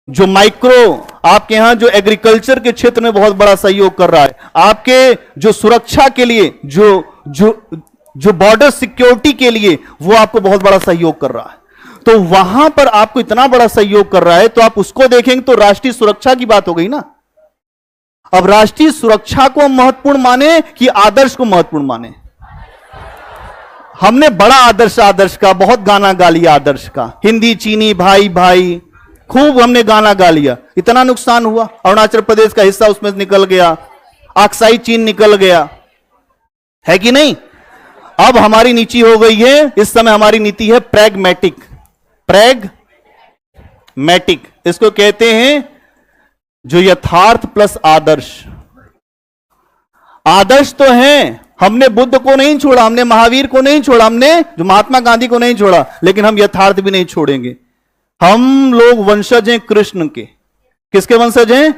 जो माइक्रो आपके यहां जो एग्रीकल्चर के क्षेत्र में बहुत बड़ा सहयोग कर रहा है, आपके जो सुरक्षा के लिए, जो बॉर्डर सिक्योरिटी के लिए वो आपको बहुत बड़ा सहयोग कर रहा है। तो वहां पर आपको इतना बड़ा सहयोग कर रहा है तो आप उसको देखेंगे तो राष्ट्रीय सुरक्षा की बात हो गई ना। अब राष्ट्रीय सुरक्षा को महत्वपूर्ण माने कि आदर्श को महत्वपूर्ण माने? हमने बड़ा आदर्श का बहुत गाना गा लिया, आदर्श का, हिंदी चीनी भाई भाई, खूब हमने गाना गा लिया, इतना नुकसान हुआ। अरुणाचल प्रदेश का हिस्सा उसमें निकल गया, अक्साई चीन निकल गया, है कि नहीं। अब हमारी नीति हो गई है, इस समय हमारी नीति है प्रैग्मैटिक। प्रैग्मैटिक इसको कहते हैं जो यथार्थ प्लस आदर्श। आदर्श तो है, हमने बुद्ध को नहीं छोड़ा, हमने महावीर को नहीं छोड़ा, हमने जो महात्मा गांधी को नहीं छोड़ा, लेकिन हम यथार्थ भी नहीं छोड़ेंगे। हम लोग वंशज हैं कृष्ण के। किसके वंशज हैं?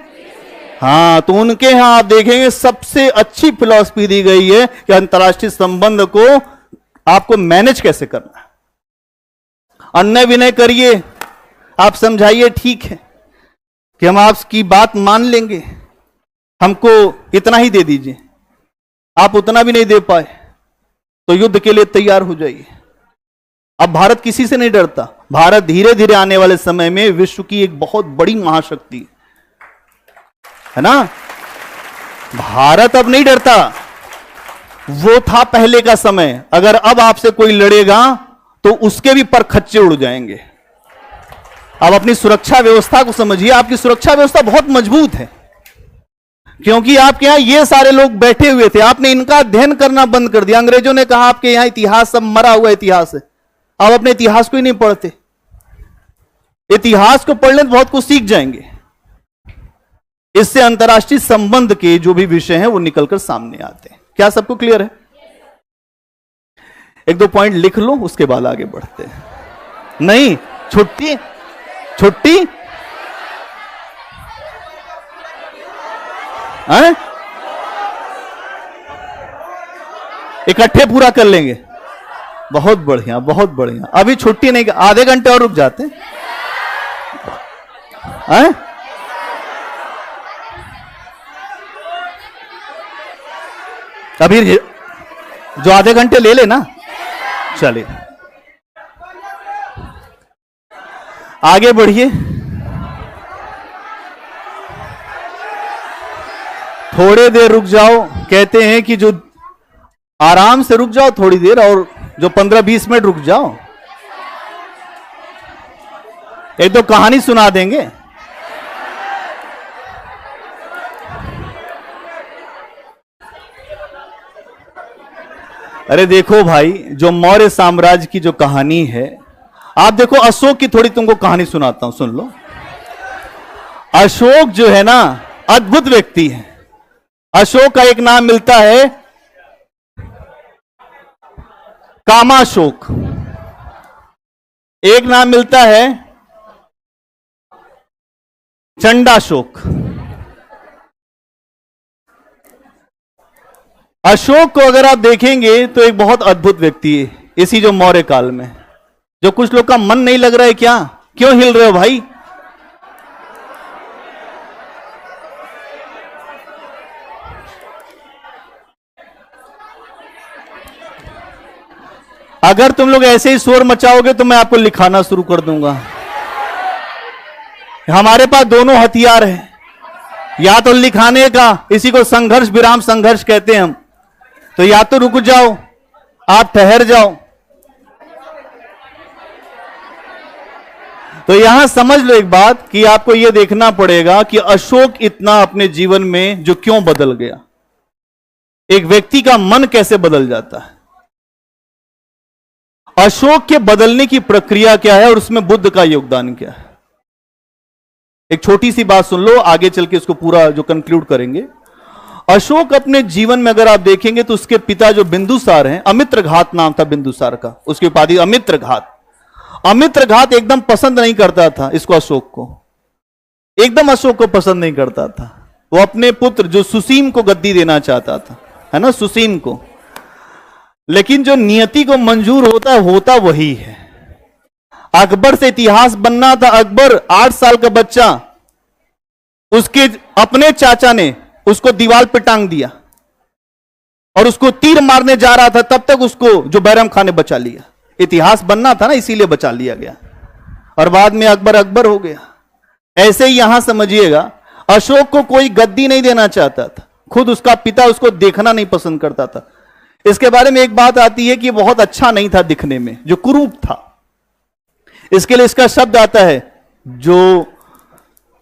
हाँ, तो उनके यहां आप देखेंगे सबसे अच्छी फिलॉसफी दी गई है कि अंतर्राष्ट्रीय संबंध को आपको मैनेज कैसे करना है। अन्य विनय करिए, आप समझाइए ठीक है कि हम आपकी बात मान लेंगे, हमको इतना ही दे दीजिए। आप उतना भी नहीं दे पाए तो युद्ध के लिए तैयार हो जाइए। अब भारत किसी से नहीं डरता। भारत धीरे धीरे आने वाले समय में विश्व की एक बहुत बड़ी महाशक्ति है ना। भारत अब नहीं डरता, वो था पहले का समय। अगर अब आपसे कोई लड़ेगा तो उसके भी पर खच्चे उड़ जाएंगे। अब अपनी सुरक्षा व्यवस्था को समझिए, आपकी सुरक्षा व्यवस्था बहुत मजबूत है, क्योंकि आपके यहां ये सारे लोग बैठे हुए थे। आपने इनका अध्ययन करना बंद कर दिया। अंग्रेजों ने कहा आपके यहां इतिहास सब मरा हुआ इतिहास है, आप अपने इतिहास को ही नहीं पढ़ते। इतिहास को पढ़ने तो बहुत कुछ सीख जाएंगे। इससे अंतर्राष्ट्रीय संबंध के जो भी विषय हैं वो निकलकर सामने आते हैं। क्या सबको क्लियर है? एक दो पॉइंट लिख लो, उसके बाद आगे बढ़ते हैं। नहीं, छुट्टी छुट्टी इकट्ठे पूरा कर लेंगे। बहुत बढ़िया, बहुत बढ़िया। अभी छुट्टी नहीं, आधे घंटे और रुक जाते हैं। अभी जो आधे घंटे ले लेना। चलिए आगे बढ़िए। थोड़े देर रुक जाओ, कहते हैं कि जो आराम से रुक जाओ थोड़ी देर, और जो 15-20 मिनट रुक जाओ। एक दो कहानी सुना देंगे। अरे देखो भाई, जो मौर्य साम्राज्य की जो कहानी है, आप देखो अशोक की थोड़ी तुमको कहानी सुनाता हूं, सुन लो। अशोक जो है ना, अद्भुत व्यक्ति है। अशोक का एक नाम मिलता है कामाशोक, एक नाम मिलता है चंडाशोक। अशोक को अगर आप देखेंगे तो एक बहुत अद्भुत व्यक्ति है इसी जो मौर्य काल में। जो कुछ लोग का मन नहीं लग रहा है क्या? क्यों हिल रहे हो भाई? अगर तुम लोग ऐसे ही शोर मचाओगे तो मैं आपको लिखाना शुरू कर दूंगा। हमारे पास दोनों हथियार हैं, या तो लिखाने का, इसी को संघर्ष विराम संघर्ष कहते हैं हम। तो या तो रुक जाओ, आप ठहर जाओ। तो यहां समझ लो एक बात कि आपको यह देखना पड़ेगा कि अशोक इतना अपने जीवन में जो क्यों बदल गया। एक व्यक्ति का मन कैसे बदल जाता है, अशोक के बदलने की प्रक्रिया क्या है और उसमें बुद्ध का योगदान क्या है। एक छोटी सी बात सुन लो, आगे चल के इसको पूरा जो कंक्लूड करेंगे। अशोक अपने जीवन में अगर आप देखेंगे तो उसके पिता जो बिंदुसार हैं, अमित्रघात नाम था बिंदुसार का, उसकी उपाधि अमित्रघात। अमित्रघात एकदम पसंद नहीं करता था इसको, अशोक को एकदम अशोक को पसंद नहीं करता था। वो अपने पुत्र जो सुसीम को गद्दी देना चाहता था, है ना, सुसीम को। लेकिन जो नियति को मंजूर होता वही है। अकबर से इतिहास बनना था। अकबर 8 साल का बच्चा, उसके अपने चाचा ने उसको दीवार पे टांग दिया और उसको तीर मारने जा रहा था, तब तक उसको जो बैरम खान ने बचा लिया। इतिहास बनना था ना, इसीलिए बचा लिया गया और बाद में अकबर अकबर हो गया। ऐसे ही यहां समझिएगा, अशोक को कोई गद्दी नहीं देना चाहता था, खुद उसका पिता उसको देखना नहीं पसंद करता था। इसके बारे में एक बात आती है कि बहुत अच्छा नहीं था दिखने में, जो कुरूप था। इसके लिए इसका शब्द आता है जो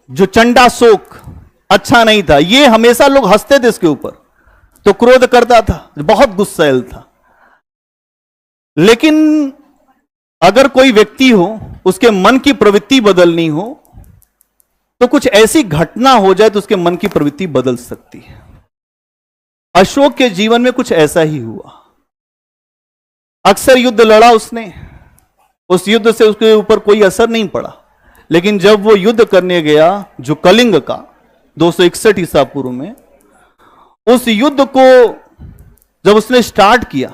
जो चंडाशोक अच्छा नहीं था, ये हमेशा लोग हंसते थे इसके ऊपर, तो क्रोध करता था, बहुत गुस्सैल था। लेकिन अगर कोई व्यक्ति हो, उसके मन की प्रवृत्ति बदलनी हो, तो कुछ ऐसी घटना हो जाए तो उसके मन की प्रवृत्ति बदल सकती है। अशोक के जीवन में कुछ ऐसा ही हुआ। अक्सर युद्ध लड़ा उसने, उस युद्ध से उसके ऊपर कोई असर नहीं पड़ा, लेकिन जब वो युद्ध करने गया जो कलिंग का 261 ईसा पूर्व में, उस युद्ध को जब उसने स्टार्ट किया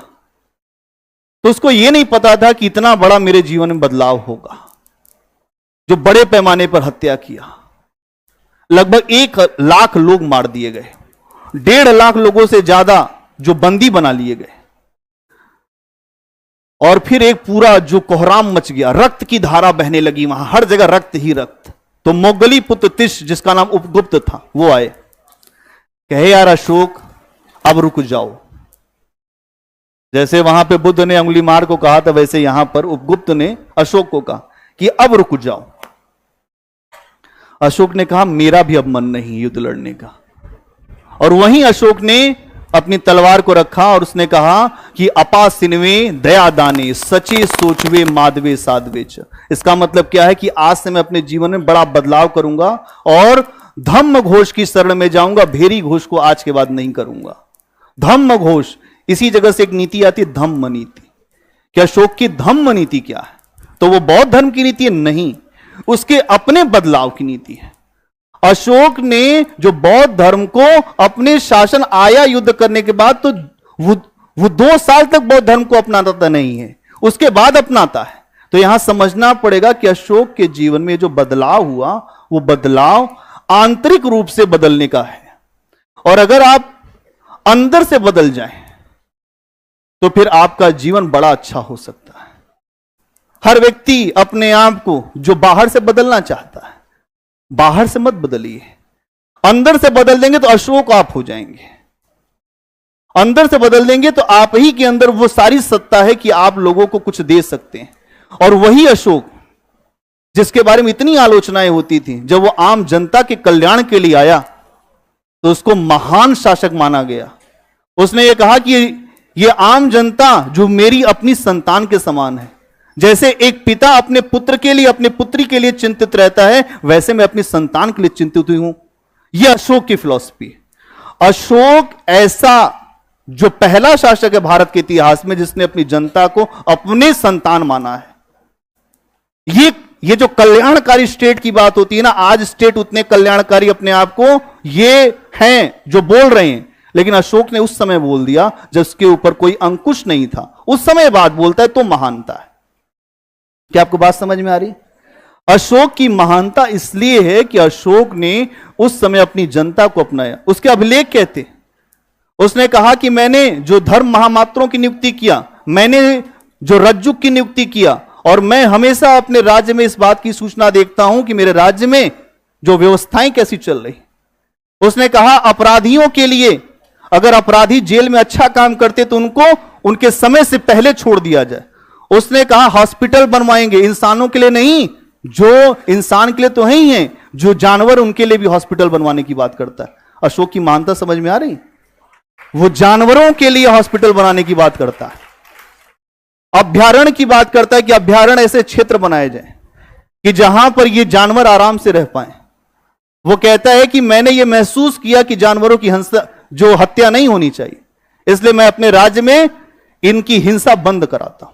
तो उसको यह नहीं पता था कि इतना बड़ा मेरे जीवन में बदलाव होगा। जो बड़े पैमाने पर हत्या किया, लगभग 1 लाख लोग मार दिए गए, 1.5 लाख लोगों से ज्यादा जो बंदी बना लिए गए, और फिर एक पूरा जो कोहराम मच गया, रक्त की धारा बहने लगी वहां, हर जगह रक्त ही रक्त। तो मोगली पुत्र तिश, जिसका नाम उपगुप्त था, वो आए, कहे यार अशोक अब रुक जाओ। जैसे वहां पे बुद्ध ने अंगुली मार को कहा था, वैसे यहां पर उपगुप्त ने अशोक को कहा कि अब रुक जाओ। अशोक ने कहा मेरा भी अब मन नहीं युद्ध लड़ने का, और वहीं अशोक ने अपनी तलवार को रखा और उसने कहा कि अपा सिनवे दया दाने सचे सोचवे माधवे साधवेच। इसका मतलब क्या है कि आज से मैं अपने जीवन में बड़ा बदलाव करूंगा और धम्म घोष की शरण में जाऊंगा, भेरी घोष को आज के बाद नहीं करूंगा। धम्म घोष, इसी जगह से एक नीति आती है धम्म नीति। क्या अशोक की धम्म नीति क्या है? तो वो बौद्ध धर्म की नीति है? नहीं, उसके अपने बदलाव की नीति है। अशोक ने जो बौद्ध धर्म को अपने शासन आया युद्ध करने के बाद, तो वो 2 साल तक बौद्ध धर्म को अपनाता नहीं है, उसके बाद अपनाता है। तो यहां समझना पड़ेगा कि अशोक के जीवन में जो बदलाव हुआ, वो बदलाव आंतरिक रूप से बदलने का है। और अगर आप अंदर से बदल जाएं तो फिर आपका जीवन बड़ा अच्छा हो सकता है। हर व्यक्ति अपने आप को जो बाहर से बदलना चाहता है, बाहर से मत बदलिए, अंदर से बदल देंगे तो अशोक आप हो जाएंगे। अंदर से बदल देंगे तो आप ही के अंदर वो सारी सत्ता है कि आप लोगों को कुछ दे सकते हैं। और वही अशोक जिसके बारे में इतनी आलोचनाएं होती थी, जब वो आम जनता के कल्याण के लिए आया तो उसको महान शासक माना गया। उसने ये कहा कि ये आम जनता जो मेरी अपनी संतान के समान है, जैसे एक पिता अपने पुत्र के लिए, अपने पुत्री के लिए चिंतित रहता है, वैसे मैं अपनी संतान के लिए चिंतित हुई हूं। यह अशोक की फिलॉसफी है। अशोक ऐसा जो पहला शासक है भारत के इतिहास में जिसने अपनी जनता को अपने संतान माना है। ये जो कल्याणकारी स्टेट की बात होती है ना, आज स्टेट उतने कल्याणकारी अपने आप को ये हैं जो बोल रहे हैं, लेकिन अशोक ने उस समय बोल दिया जब उसके ऊपर कोई अंकुश नहीं था। उस समय बात बोलता है तो महानता है। क्या आपको बात समझ में आ रही? अशोक की महानता इसलिए है कि अशोक ने उस समय अपनी जनता को अपनाया। उसके अभिलेख कहते, उसने कहा कि मैंने जो धर्म महामात्रों की नियुक्ति किया, मैंने जो रज्जुक की नियुक्ति किया, और मैं हमेशा अपने राज्य में इस बात की सूचना देखता हूं कि मेरे राज्य में जो व्यवस्थाएं कैसी चल रही। उसने कहा अपराधियों के लिए, अगर अपराधी जेल में अच्छा काम करते तो उनको उनके समय से पहले छोड़ दिया जाए। उसने कहा हॉस्पिटल बनवाएंगे, इंसानों के लिए नहीं, जो इंसान के लिए तो है ही है, जो जानवर उनके लिए भी हॉस्पिटल बनवाने की बात करता है। अशोक की महानता समझ में आ रही? वो जानवरों के लिए हॉस्पिटल बनाने की बात करता है, अभ्यारण्य की बात करता है कि अभ्यारण्य ऐसे क्षेत्र बनाए जाए कि जहां पर ये जानवर आराम से रह पाए। वो कहता है कि मैंने ये महसूस किया कि जानवरों की हिंसा जो हत्या नहीं होनी चाहिए, इसलिए मैं अपने राज्य में इनकी हिंसा बंद कराता हूं।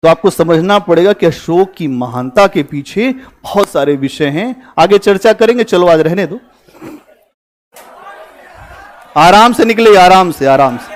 तो आपको समझना पड़ेगा कि अशोक की महानता के पीछे बहुत सारे विषय हैं, आगे चर्चा करेंगे। चलो आज रहने दो, आराम से निकले, आराम से आराम से।